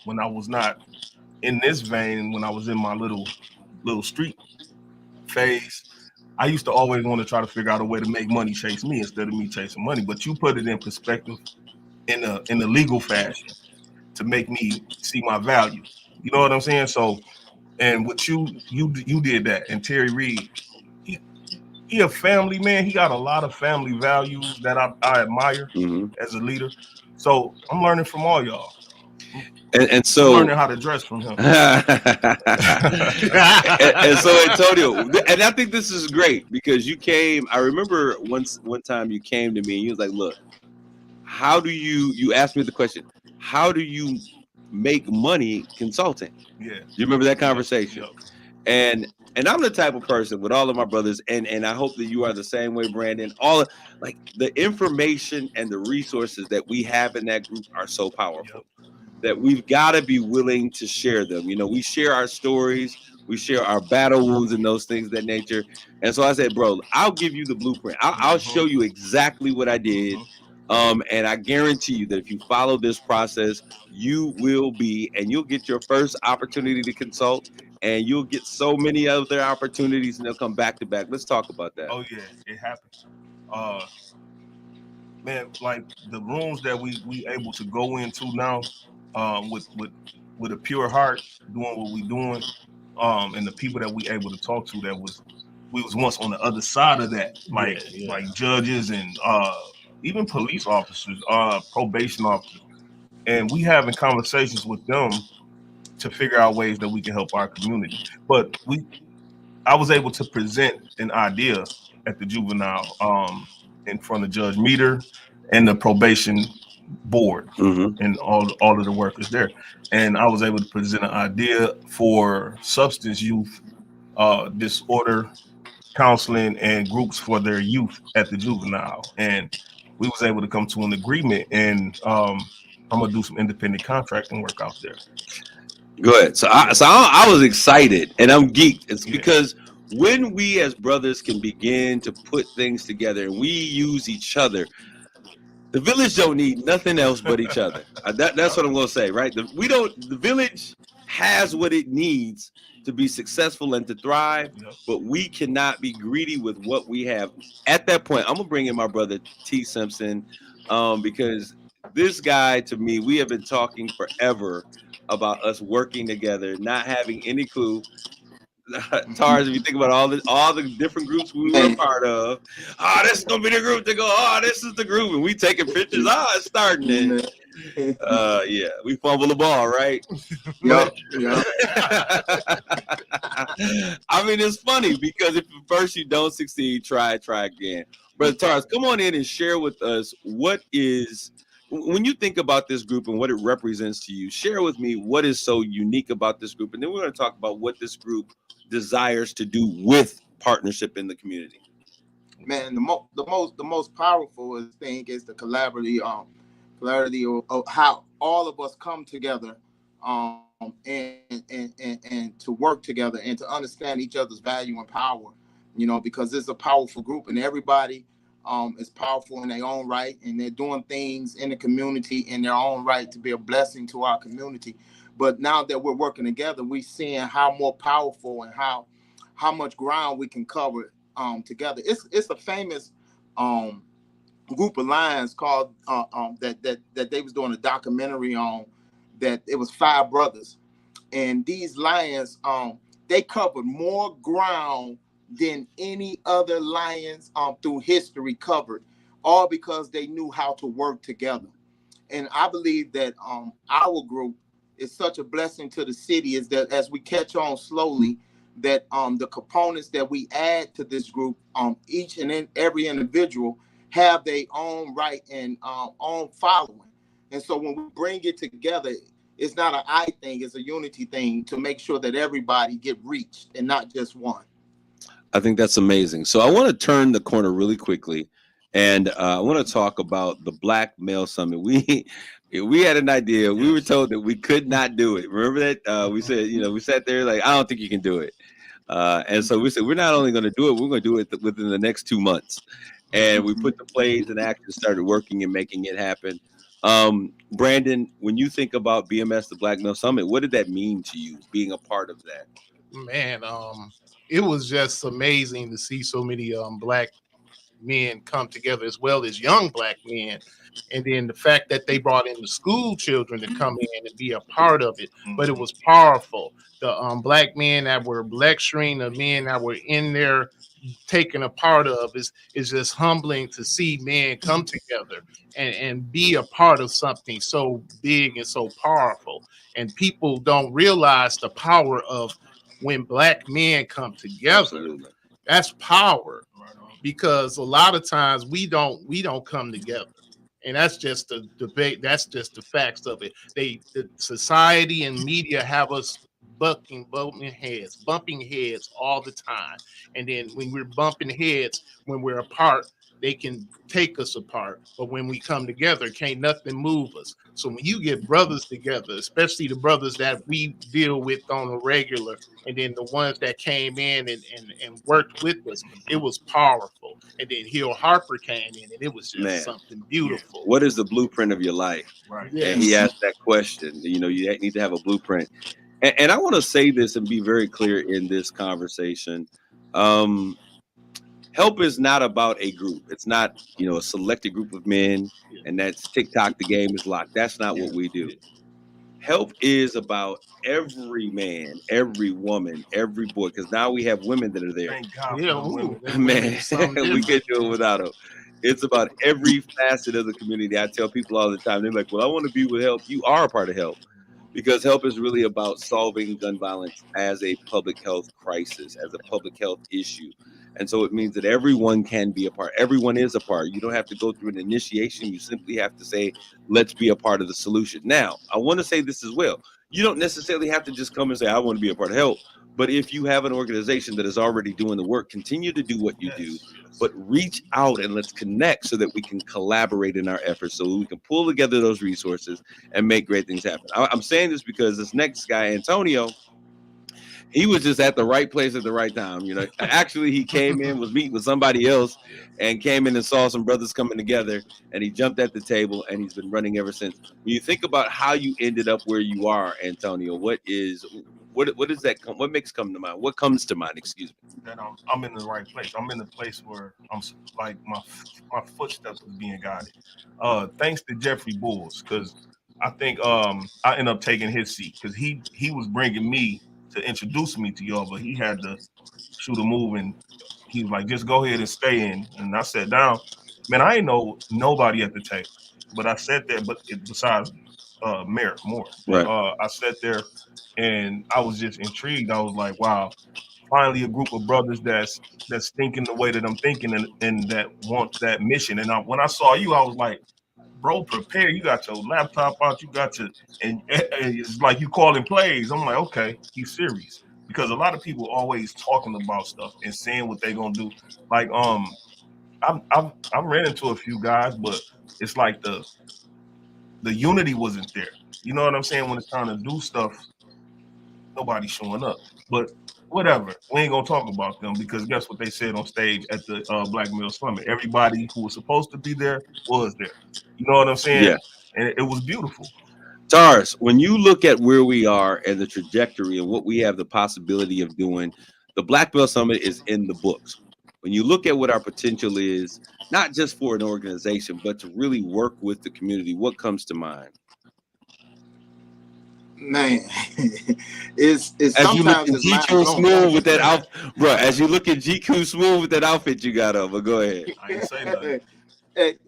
Speaker 14: when I was not in this vein, when I was in my little street phase, I used to always want to try to figure out a way to make money chase me instead of me chasing money. But you put it in perspective in a legal fashion to make me see my value. You know what I'm saying? So, and what you did that. And Terry Reed, he a family man. He got a lot of family values that I admire as a leader. So I'm learning from all y'all.
Speaker 2: And so
Speaker 14: I'm learning how to dress from him.
Speaker 2: and so Antonio, and I think this is great because you came. I remember one time you came to me and you was like, "Look, how do you asked me the question? How do you make money consulting?"
Speaker 14: Yeah,
Speaker 2: you remember that conversation? And I'm the type of person with all of my brothers, and I hope that you are the same way, Brandon. Like the information and the resources that we have in that group are so powerful. That we've got to be willing to share them. You know, we share our stories, we share our battle wounds and those things of that nature. And so I said, bro, I'll give you the blueprint. I'll show you exactly what I did. And I guarantee you that if you follow this process, you will be, and you'll get your first opportunity to consult, and you'll get so many other opportunities, and they'll come back to back. Let's talk about that.
Speaker 14: Oh yeah, it happens. Man, like the rooms that we able to go into now, with a pure heart, doing what we doing, and the people that we able to talk to we was once on the other side of that, like judges and even police officers, probation officers, and we having conversations with them to figure out ways that we can help our community. But I was able to present an idea at the juvenile in front of Judge Meter and the probation board and all of the workers there, and I was able to present an idea for substance youth disorder counseling and groups for their youth at the juvenile, and we was able to come to an agreement, and I'm gonna do some independent contracting work out there.
Speaker 2: Go ahead. So I was excited and I'm geeked. It's because when we as brothers can begin to put things together and we use each other, the village don't need nothing else but each other. That's what I'm going to say, right? The village has what it needs to be successful and to thrive, but we cannot be greedy with what we have. At that point, I'm going to bring in my brother T. Simpson, because this guy, to me, we have been talking forever about us working together, not having any clue. Tars, if you think about all the different groups we were a part of, this is gonna be the group to go. This is the group, and we taking pictures. It's starting it. Yeah, we fumble the ball, right?
Speaker 15: Yep.
Speaker 2: I mean, it's funny because if at first you don't succeed, try again. Brother Tars, come on in and share with us when you think about this group and what it represents to you. Share with me what is so unique about this group, and then we're going to talk about what this group desires to do with partnership in the community.
Speaker 15: Man, the most powerful thing is the clarity of how all of us come together, and to work together and to understand each other's value and power. You know, because it's a powerful group, and everybody is powerful in their own right, and they're doing things in the community in their own right to be a blessing to our community. But now that we're working together, we're seeing how more powerful and how much ground we can cover together. It's a famous group of lions called that they was doing a documentary on, that it was 5 brothers, and these lions they covered more ground than any other lions through history covered, all because they knew how to work together. And I believe that our group is such a blessing to the city, is that as we catch on slowly, that the components that we add to this group, each and every individual have their own right and own following. And so when we bring it together, it's not an I thing, it's a unity thing to make sure that everybody get reached and not just one.
Speaker 2: I think that's amazing. So I want to turn the corner really quickly, and I want to talk about the Black Male Summit. We had an idea. We were told that we could not do it. Remember that? We said, we sat there like, I don't think you can do it. And so we said, we're not only going to do it, we're going to do it within the next 2 months. And we put the plays in action, started working and making it happen. Brandon, when you think about BMS, the Black Male Summit, what did that mean to you, being a part of that?
Speaker 12: Man, it was just amazing to see so many Black men come together, as well as young Black men. And then the fact that they brought in the school children to come in and be a part of it. But it was powerful. The Black men that were lecturing, the men that were in there taking a part of is just humbling to see men come together and be a part of something so big and so powerful. And people don't realize the power of when Black men come together.
Speaker 2: Absolutely.
Speaker 12: That's power, because a lot of times we don't come together. And that's just the debate. That's just the facts of it. The society and media have us bumping heads all the time. And then when we're bumping heads, when we're apart, they can take us apart. But when we come together, can't nothing move us. So when you get brothers together, especially the brothers that we deal with on a regular, and then the ones that came in and worked with us, it was powerful. And then Hill Harper came in, and it was just something beautiful.
Speaker 2: What is the blueprint of your life?
Speaker 12: Right.
Speaker 2: And he asked that question. You need to have a blueprint. And I want to say this and be very clear in this conversation. Help is not about a group. It's not, a selected group of men, and that's TikTok, the game is locked. That's not what we do. Help is about every man, every woman, every boy, because now we have women that are there.
Speaker 14: Thank God.
Speaker 2: Man, we can't do it without them. It's about every facet of the community. I tell people all the time, they're like, well, I want to be with Help. You are a part of Help, because Help is really about solving gun violence as a public health crisis, as a public health issue. And so it means that everyone can be a part. Everyone is a part. You don't have to go through an initiation. You simply have to say, let's be a part of the solution. Now, I want to say this as well. You don't necessarily have to just come and say, I want to be a part of Help. But if you have an organization that is already doing the work, continue to do what you do, but reach out and let's connect so that we can collaborate in our efforts, so we can pull together those resources and make great things happen. I'm saying this because this next guy, Antonio, he was just at the right place at the right time. Actually, he came in, was meeting with somebody else, and came in and saw some brothers coming together, and he jumped at the table, and he's been running ever since. When you think about how you ended up where you are, Antonio, what is that? What makes come to mind? What comes to mind? Excuse me.
Speaker 14: That I'm in the right place. I'm in the place where I'm like my footsteps are being guided. Thanks to Jeffrey Bulls, because I think I ended up taking his seat, because he was bringing me to introduce me to y'all, but he had to shoot a move, and he was like, just go ahead and stay in. And I sat down. Man, I ain't know nobody at the table, but I sat there, besides Merrick Moore.
Speaker 2: Right.
Speaker 14: I sat there and I was just intrigued. I was like, wow, finally a group of brothers that's thinking the way that I'm thinking and that want that mission. And when I saw you, I was like, bro, prepare. You got your laptop out. You got and it's like you calling plays. I'm like, okay, he's serious, because a lot of people always talking about stuff and saying what they gonna do. Like, I ran into a few guys, but it's like the unity wasn't there. You know what I'm saying? When it's time to do stuff, nobody's showing up. But whatever, we ain't gonna talk about them, because guess what they said on stage at the Black Male Summit? Everybody who was supposed to be there was there. You know what I'm saying?
Speaker 2: Yeah.
Speaker 14: And it was beautiful.
Speaker 2: Tars, when you look at where we are and the trajectory and what we have the possibility of doing, the Black Belt Summit is in the books. When you look at what our potential is, not just for an organization, but to really work with the community, what comes to mind?
Speaker 15: Man, it's
Speaker 2: As you look
Speaker 15: sometimes
Speaker 2: at
Speaker 15: it's
Speaker 2: GQ Smooth with that outfit, bro. As you look at GQ Smooth with that outfit you got on, but go ahead.
Speaker 14: I ain't say nothing.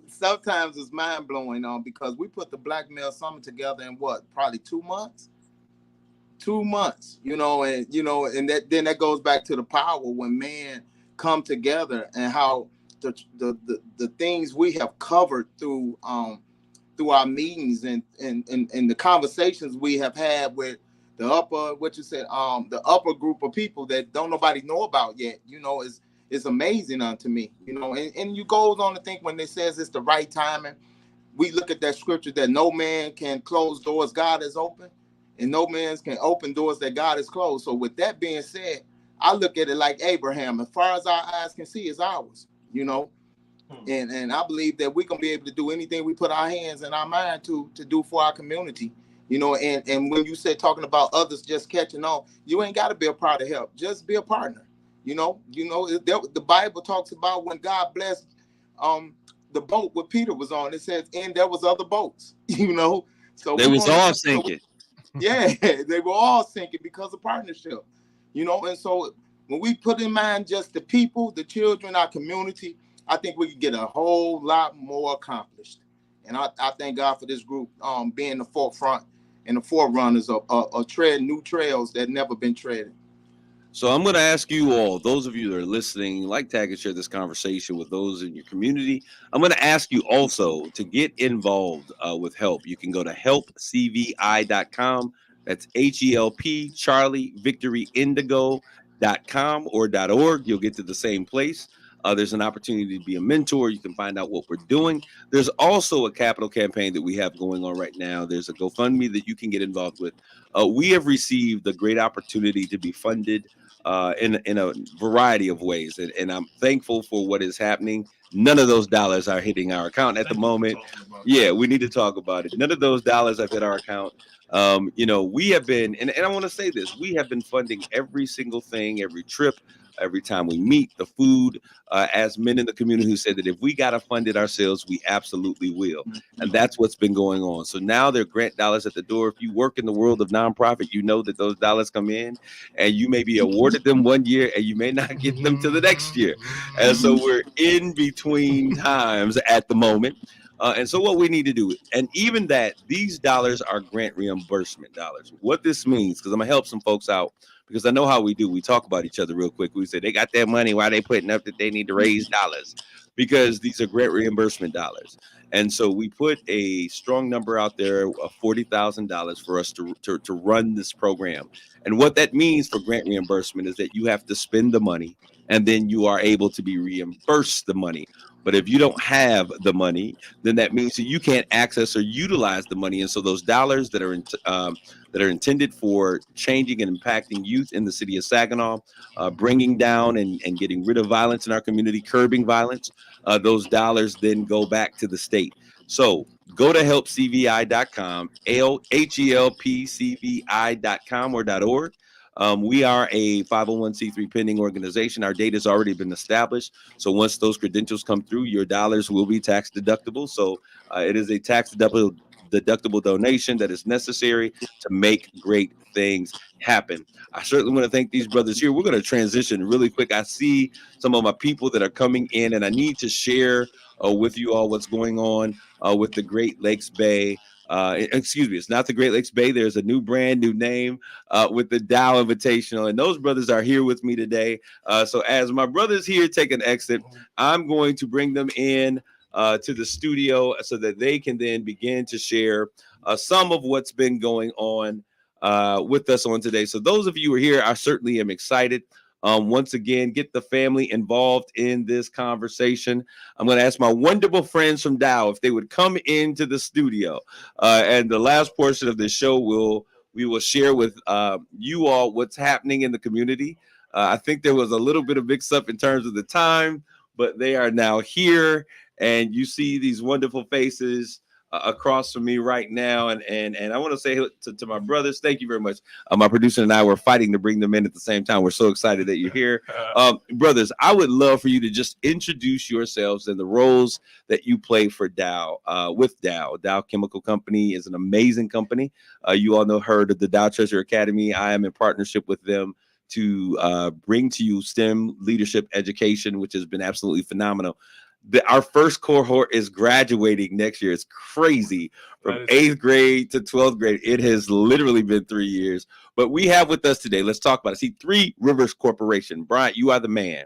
Speaker 15: Sometimes it's mind blowing because we put the Black Male Summit together in what, probably 2 months. 2 months, and then that goes back to the power when men come together and how the things we have covered through our meetings and the conversations we have had with the upper group of people that don't nobody know about yet, is amazing unto me, and you goes on to think when it says it's the right timing, we look at that scripture that no man can close doors God has opened, and no man can open doors that God has closed. So with that being said, I look at it like Abraham, as far as our eyes can see is ours, and I believe that we can be able to do anything we put our hands and our mind to do for our community, and when you said talking about others just catching on, you ain't got to be a part of help, just be a partner. The Bible talks about when God blessed the boat where Peter was on, it says, and there was other boats, so
Speaker 2: they was all sinking.
Speaker 15: Yeah, they were all sinking because of partnership, and so when we put in mind just the people, the children, our community, I think we can get a whole lot more accomplished. And I thank God for this group being the forefront and the forerunners of treading new trails that never been treaded.
Speaker 2: So I'm going to ask you all, those of you that are listening, like tag and share this conversation with those in your community. I'm going to ask you also to get involved with help. You can go to helpcvi.com. That's HELP, Charlie, Victory, Indigo.com or .org. You'll get to the same place. There's an opportunity to be a mentor. You can find out what we're doing. There's also a capital campaign that we have going on right now. There's a GoFundMe that you can get involved with. We have received a great opportunity to be funded in a variety of ways. And I'm thankful for what is happening. None of those dollars are hitting our account at the moment. Yeah, we need to talk about it. None of those dollars have hit our account. We have been, and I want to say this, we have been funding every single thing, every trip, every time we meet, the food, as men in the community who said that if we got to fund it ourselves, we absolutely will. And that's what's been going on. So now there are grant dollars at the door. If you work in the world of nonprofit, you know that those dollars come in and you may be awarded them one year and you may not get them till the next year. And so we're in between times at the moment. And so what we need to do, and even that, these dollars are grant reimbursement dollars. What this means, because I'm going to help some folks out, because I know how we do. We talk about each other real quick. We say they got their money. Why are they putting up that they need to raise dollars? Because these are grant reimbursement dollars. And so we put a strong number out there of $40,000 for us to run this program. And what that means for grant reimbursement is that you have to spend the money and then you are able to be reimbursed the money. But if you don't have the money, then that means that you can't access or utilize the money. And so those dollars that are intended for changing and impacting youth in the city of Saginaw, bringing down and getting rid of violence in our community, curbing violence, those dollars then go back to the state. So go to helpcvi.com, helpcvi.com or .org. We are a 501c3 pending organization. Our date has already been established. So once those credentials come through, your dollars will be tax deductible. So it is a tax deductible donation that is necessary to make great things happen. I certainly want to thank these brothers here. We're going to transition really quick. I see some of my people that are coming in, and I need to share with you all what's going on with the Great Lakes Bay. Excuse me, it's not the Great Lakes Bay. There's a brand new name with the Dow Invitational, and those brothers are here with me today. So as my brothers here take an exit, I'm going to bring them in to the studio so that they can then begin to share some of what's been going on with us on today. So those of you who are here, I certainly am excited. Once again, get the family involved in this conversation. I'm going to ask my wonderful friends from Dow if they would come into the studio. And the last portion of the show, we will share with you all what's happening in the community. I think there was a little bit of mix-up in terms of the time, but they are now here. And you see these wonderful faces across from me right now, and I want to say to my brothers, thank you very much. My producer and I were fighting to bring them in at the same time. We're so excited that you're here. Brothers, I would love for you to just introduce yourselves and the roles that you play for Dow. With Dow Chemical Company is an amazing company. You all heard of the Dow Treasure Academy. I am in partnership with them to bring to you STEM leadership education, which has been absolutely phenomenal. Our first cohort is graduating next year. It's crazy. From 8th grade to 12th grade. It has literally been 3 years. But we have with us today, let's talk about it. See, Three Rivers Corporation. Bryant, you are the man.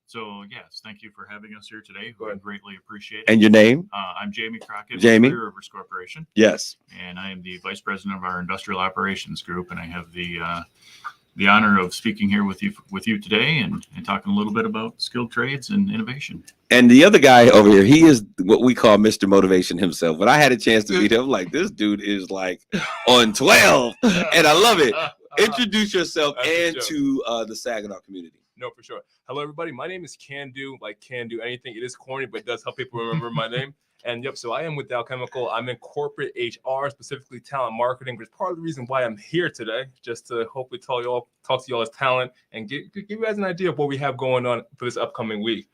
Speaker 16: So, yes, thank you for having us here today. We greatly appreciate it.
Speaker 2: And your name?
Speaker 16: I'm Jamie Crockett
Speaker 2: Jamie.
Speaker 16: with Three Rivers Corporation.
Speaker 2: Yes.
Speaker 16: And I am the Vice President of our Industrial Operations Group, and I have the honor of speaking here with you today and talking a little bit about skilled trades and innovation.
Speaker 2: And the other guy over here, he is what we call Mr. Motivation himself. When I had a chance to meet him, like, this dude is like on 12, and I love it. Introduce yourself and to the Saginaw community.
Speaker 17: No, for sure. Hello, everybody. My name is Can Do, like can do anything. It is corny, but it does help people remember my name. And yep, so I am with Dow Chemical. I'm in corporate HR, specifically talent marketing, which is part of the reason why I'm here today, just to hopefully talk to y'all as talent and give you guys an idea of what we have going on for this upcoming week.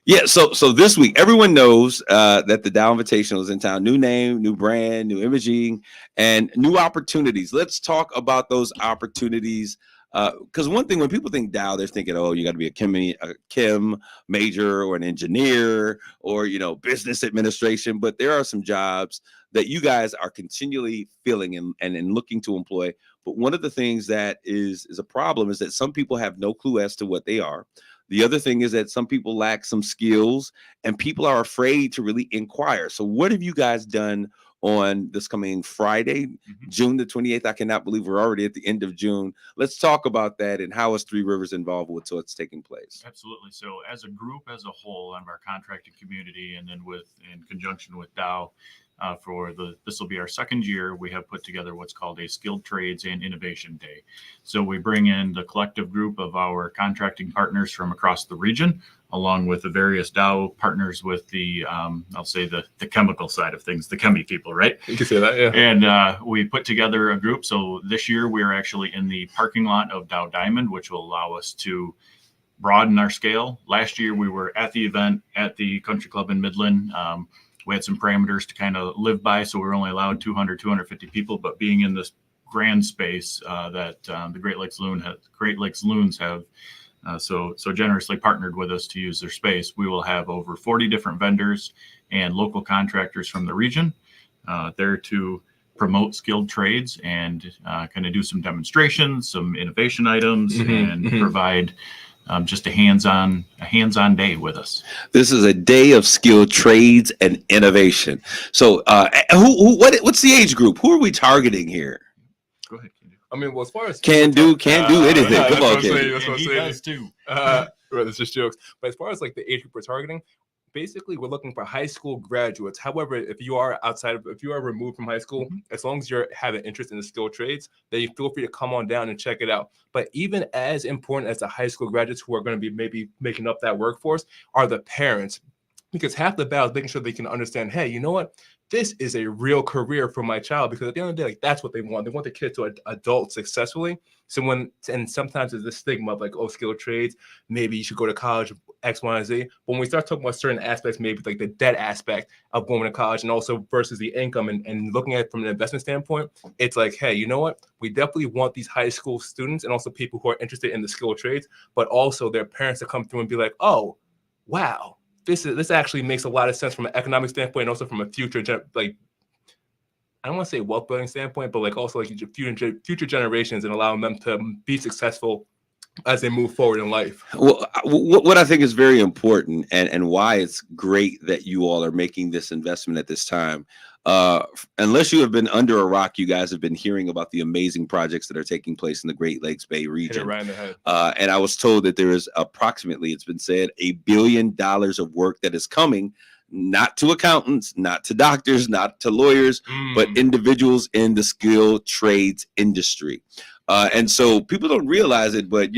Speaker 2: Yeah, so this week, everyone knows that the Dow Invitational is in town. New name, new brand, new imaging, and new opportunities. Let's talk about those opportunities. Because one thing, when people think Dow, they're thinking, oh, you got to be a chem major or an engineer or, business administration. But there are some jobs that you guys are continually filling and looking to employ. But one of the things that is a problem is that some people have no clue as to what they are. The other thing is that some people lack some skills and people are afraid to really inquire. So what have you guys done on this coming Friday, June the 28th? I cannot believe we're already at the end of June. Let's talk about that and how is Three Rivers involved with what's taking place.
Speaker 16: Absolutely. So as a group, as a whole, of our contracting community, and then in conjunction with Dow, this will be our second year, we have put together what's called a Skilled Trades and Innovation Day. So we bring in the collective group of our contracting partners from across the region, along with the various Dow partners with the, I'll say the chemical side of things, the chemi people, right?
Speaker 17: You can say that, yeah.
Speaker 16: And we put together a group. So this year we are actually in the parking lot of Dow Diamond, which will allow us to broaden our scale. Last year we were at the event at the Country Club in Midland. We had some parameters to kind of live by, so we were only allowed 250 people. But being in this grand space that the Great Lakes Loons have so generously partnered with us to use their space, we will have over 40 different vendors and local contractors from the region there to promote skilled trades and kind of do some demonstrations, some innovation items, and provide just a hands-on day with us.
Speaker 2: This is a day of skilled trades and innovation. So what's the age group? Who are we targeting here?
Speaker 16: Go ahead, Can Do.
Speaker 17: I mean, well, as far as
Speaker 2: can do anything. Come on,
Speaker 17: Can
Speaker 2: Can.
Speaker 17: That's what I'm saying. He does too. Right, it's just jokes. But as far as like the age group we're targeting, basically we're looking for high school graduates. However, if you are removed from high school, as long as you have an interest in the skilled trades, then you feel free to come on down and check it out. But even as important as the high school graduates who are going to be maybe making up that workforce are the parents, because half the battle is making sure they can understand, hey, you know what? This is a real career for my child, because at the end of the day, like, that's what they want. They want the kid to adult successfully. And sometimes there's this stigma of like, oh, skilled trades, maybe you should go to college, X, Y, and Z. But when we start talking about certain aspects, maybe like the debt aspect of going to college and also versus the income and looking at it from an investment standpoint, it's like, hey, you know what? We definitely want these high school students and also people who are interested in the skilled trades, but also their parents to come through and be like, oh, wow. This actually makes a lot of sense from an economic standpoint and also from a future, I don't want to say wealth building standpoint, but like also like future generations and allowing them to be successful as they move forward in life.
Speaker 2: Well, what I think is very important and why it's great that you all are making this investment at this time. Unless you have been under a rock, you guys have been hearing about the amazing projects that are taking place in the Great Lakes Bay region.
Speaker 17: Right in the head.
Speaker 2: And I was told that there is approximately, it's been said, $1 billion of work that is coming, not to accountants, not to doctors, not to lawyers, but individuals in the skilled trades industry. And so people don't realize it, but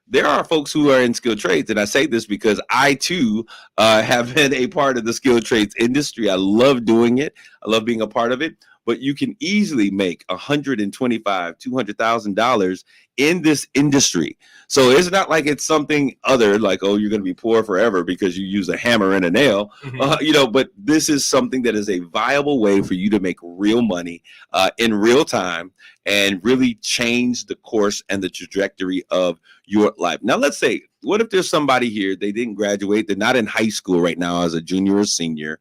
Speaker 2: there are folks who are in skilled trades, and I say this because I too have been a part of the skilled trades industry. I love doing it. I love being a part of it. But you can easily make $125,000, $200,000 in this industry. So it's not like it's something other like, oh, you're going to be poor forever because you use a hammer and a nail, but this is something that is a viable way for you to make real money in real time and really change the course and the trajectory of your life. Now, let's say, what if there's somebody here, they didn't graduate, they're not in high school right now as a junior or senior,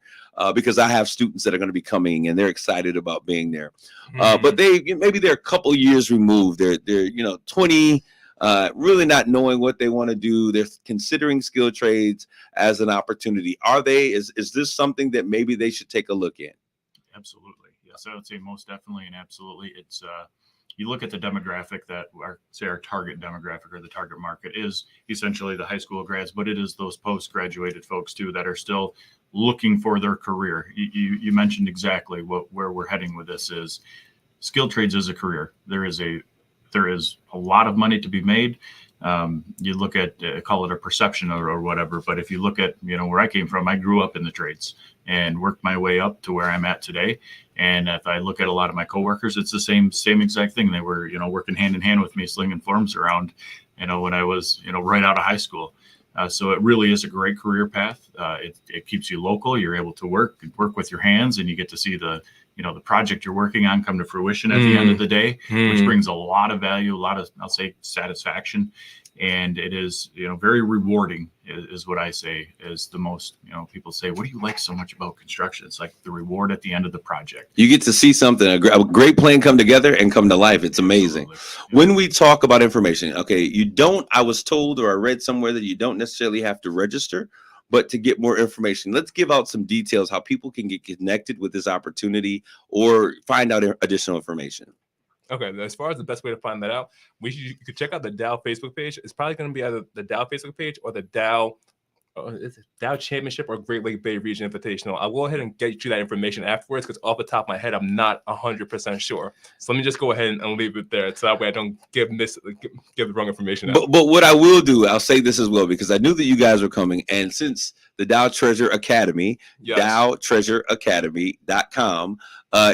Speaker 2: because I have students that are going to be coming and they're excited about being there. But maybe they're a couple years removed. They're 20, really not knowing what they want to do. They're considering skilled trades as an opportunity. Is this something that maybe they should take a look at?
Speaker 16: Absolutely. Yes, I would say most definitely and absolutely. It's you look at the demographic that our target demographic or the target market is essentially the high school grads, but it is those post-graduated folks too that are still looking for their career. You mentioned exactly where we're heading with this is skilled trades is a career. There is a lot of money to be made. You look at call it a perception or whatever, but if you look at where I came from, I grew up in the trades and worked my way up to where I'm at today. And if I look at a lot of my coworkers, it's the same exact thing. They were working hand in hand with me, slinging forms around, when I was right out of high school. So it really is a great career path. It keeps you local. You're able to work with your hands, and you get to see the project you're working on come to fruition at the end of the day, which brings a lot of value, a lot of, I'll say, satisfaction. And it is, very rewarding is what I say is the most, people say, what do you like so much about construction? It's like the reward at the end of the project.
Speaker 2: You get to see something, a great plan come together and come to life. It's amazing. When we talk about information, I was told or I read somewhere that you don't necessarily have to register, but to get more information, let's give out some details how people can get connected with this opportunity or find out additional information.
Speaker 17: Okay, as far as the best way to find that out, you could check out the Dow Facebook page. It's probably going to be either the Dow Facebook page or the Dow Championship or Great Lake Bay Region Invitational. I'll go ahead and get you that information afterwards because off the top of my head, I'm not 100% sure. So let me just go ahead and leave it there so that way I don't give the wrong information out.
Speaker 2: But what I will do, I'll say this as well, because I knew that you guys were coming. And since the Dow Treasure Academy, DowTreasureAcademy.com,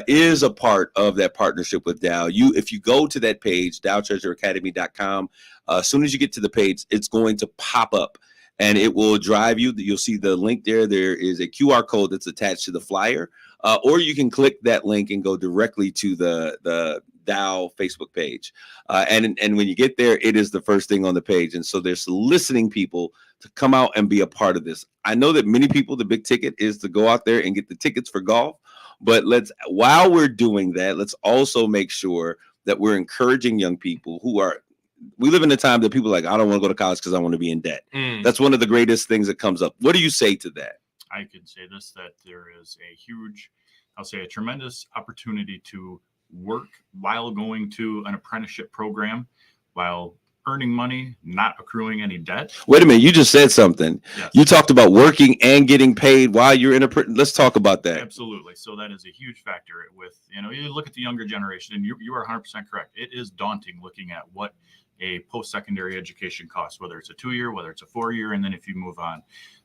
Speaker 2: is a part of that partnership with Dow. If you go to that page, DowTreasureAcademy.com, as soon as you get to the page, it's going to pop up. And it will drive you. You'll see the link there. There is a QR code that's attached to the flyer, or you can click that link and go directly to the Dow Facebook page. And when you get there, it is the first thing on the page. And so they're soliciting people to come out and be a part of this. I know that many people, the big ticket is to go out there and get the tickets for golf. But while we're doing that, let's also make sure that we're encouraging young people we live in a time that people are like, I don't want to go to college because I want to be in debt. That's one of the greatest things that comes up. What do you say to that?
Speaker 16: I can say this, that there is a tremendous opportunity to work while going to an apprenticeship program, while earning money, not accruing any debt.
Speaker 2: Wait a minute. You just said something. Yes. You talked about working and getting paid while you're in let's talk about that.
Speaker 16: Absolutely. So that is a huge factor with, you look at the younger generation and you are 100% correct. It is daunting looking at what a post-secondary education costs, whether it's a 2-year, whether it's a 4-year, and then if you move on.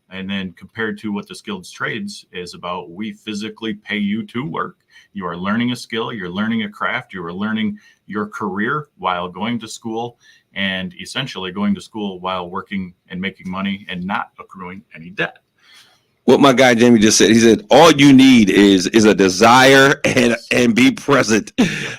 Speaker 16: And then compared to what the skilled trades is about, we physically pay you to work. You are learning a skill, you're learning a craft, you are learning your career while going to school, and essentially going to school while working and making money and not accruing any debt.
Speaker 2: What my guy Jamie just said, he said, all you need is a desire and be present.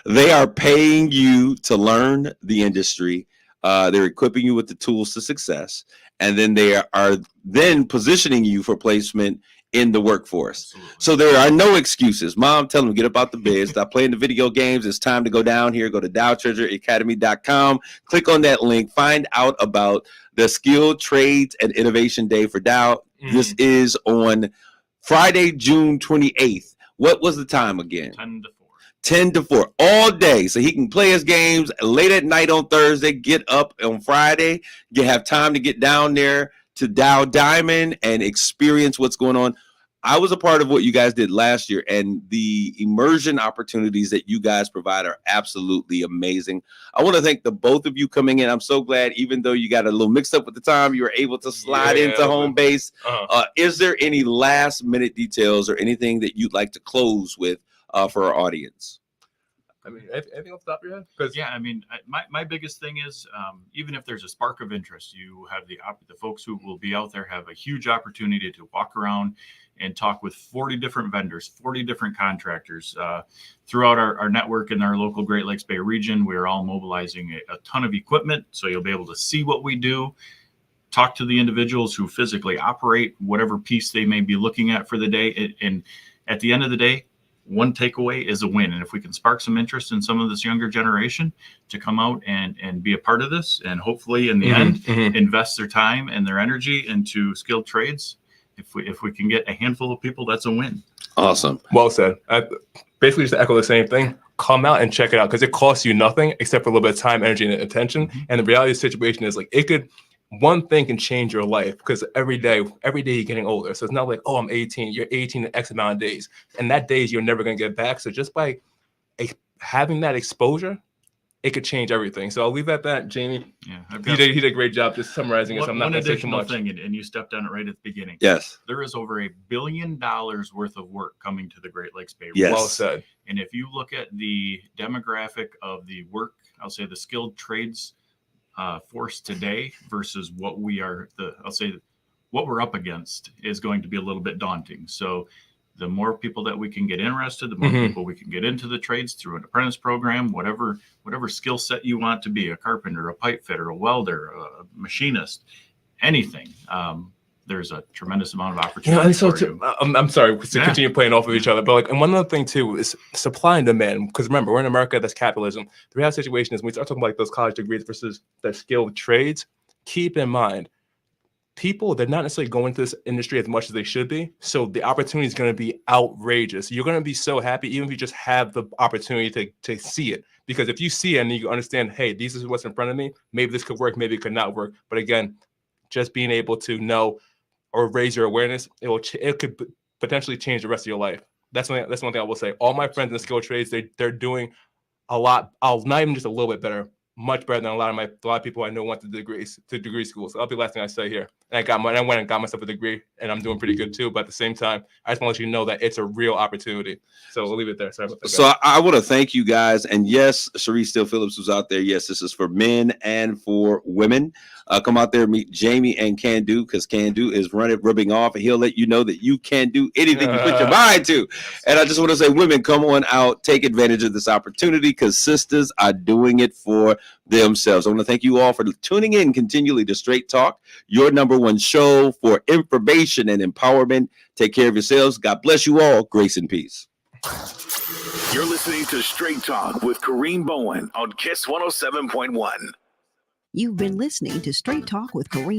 Speaker 2: They are paying you to learn the industry. They're equipping you with the tools to success. And then they are then positioning you for placement in the workforce. Absolutely. So there are no excuses. Mom, tell them, get up out the bed, stop playing the video games. It's time to go down here. Go to DowTreasureAcademy.com. Click on that link. Find out about the Skilled Trades and Innovation Day for Dow. This is on Friday, June 28th. What was the time again?
Speaker 16: 10 to 4.
Speaker 2: 10 to 4 all day. So he can play his games late at night on Thursday, get up on Friday, have time to get down there to Dow Diamond and experience what's going on. I was a part of what you guys did last year, and the immersion opportunities that you guys provide are absolutely amazing. I want to thank the both of you coming in. I'm so glad, even though you got a little mixed up with the time, you were able to slide into home base. Is there any last minute details or anything that you'd like to close with for our audience?
Speaker 17: I mean, anything off the top of your head? Because
Speaker 16: yeah, I mean, my biggest thing is even if there's a spark of interest, you have the folks who will be out there have a huge opportunity to walk around and talk with 40 different vendors, 40 different contractors throughout our network in our local Great Lakes Bay region. We're all mobilizing a ton of equipment, so you'll be able to see what we do, talk to the individuals who physically operate whatever piece they may be looking at for the day, and at the end of the day, one takeaway is a win. And if we can spark some interest in some of this younger generation to come out and be a part of this, and hopefully in the end, invest their time and their energy into skilled trades, if we can get a handful of people, that's a win.
Speaker 2: Awesome.
Speaker 17: Well said. Basically, just to echo the same thing, come out and check it out because it costs you nothing except for a little bit of time, energy, and attention. And the reality of the situation is one thing can change your life because every day you're getting older. So it's not like, oh, I'm 18. You're 18 in X amount of days. And that days you're never going to get back. So just by having that exposure, it could change everything. So I'll leave at that, Jamie.
Speaker 16: Yeah,
Speaker 17: he did a great job just summarizing it. So I'm not going to say too much.
Speaker 16: Thing, and you stepped on it right at the beginning.
Speaker 2: Yes.
Speaker 16: There is over $1 billion worth of work coming to the Great Lakes Bay.
Speaker 2: Yes.
Speaker 17: Well said.
Speaker 16: And if you look at the demographic of the work, I'll say the skilled trades force today versus what we are, what we're up against is going to be a little bit daunting. So the more people that we can get interested, the more people we can get into the trades through an apprentice program, whatever skill set you want to be, a carpenter, a pipe fitter, a welder, a machinist, anything. There's a tremendous amount of opportunity.
Speaker 17: I'm sorry to continue playing off of each other, but and one other thing too is supply and demand. Because remember, we're in America, that's capitalism. The real situation is when we start talking about those college degrees versus the skilled trades, keep in mind, people, they're not necessarily going into this industry as much as they should be. So the opportunity is going to be outrageous. You're going to be so happy, even if you just have the opportunity to see it. Because if you see it and you understand, hey, this is what's in front of me, maybe this could work, maybe it could not work. But again, just being able to know or raise your awareness, it could potentially change the rest of your life. That's one thing I will say. All my friends in skilled trades, they're doing a lot. Not even just a little bit better, much better than a lot of people I know went to degree school. So that'll be the last thing I say here. And I went and got myself a degree, and I'm doing pretty good too. But at the same time, I just want to let you know that it's a real opportunity. So we'll leave it there. Sorry about that.
Speaker 2: So I want to thank you guys. And yes, Sharice Steele Phillips was out there. Yes, this is for men and for women. Come out there and meet Jamie and Can Do, because Can Do is rubbing off, and he'll let you know that you can do anything you put your mind to. And I just want to say, women, come on out, take advantage of this opportunity, because sisters are doing it for themselves. I want to thank you all for tuning in continually to Straight Talk, your #1 show for information and empowerment. Take care of yourselves. God bless you all. Grace and peace.
Speaker 1: You're listening to Straight Talk with Kareem Bowen on KISS 107.1.
Speaker 18: You've been listening to Straight Talk with Kareem.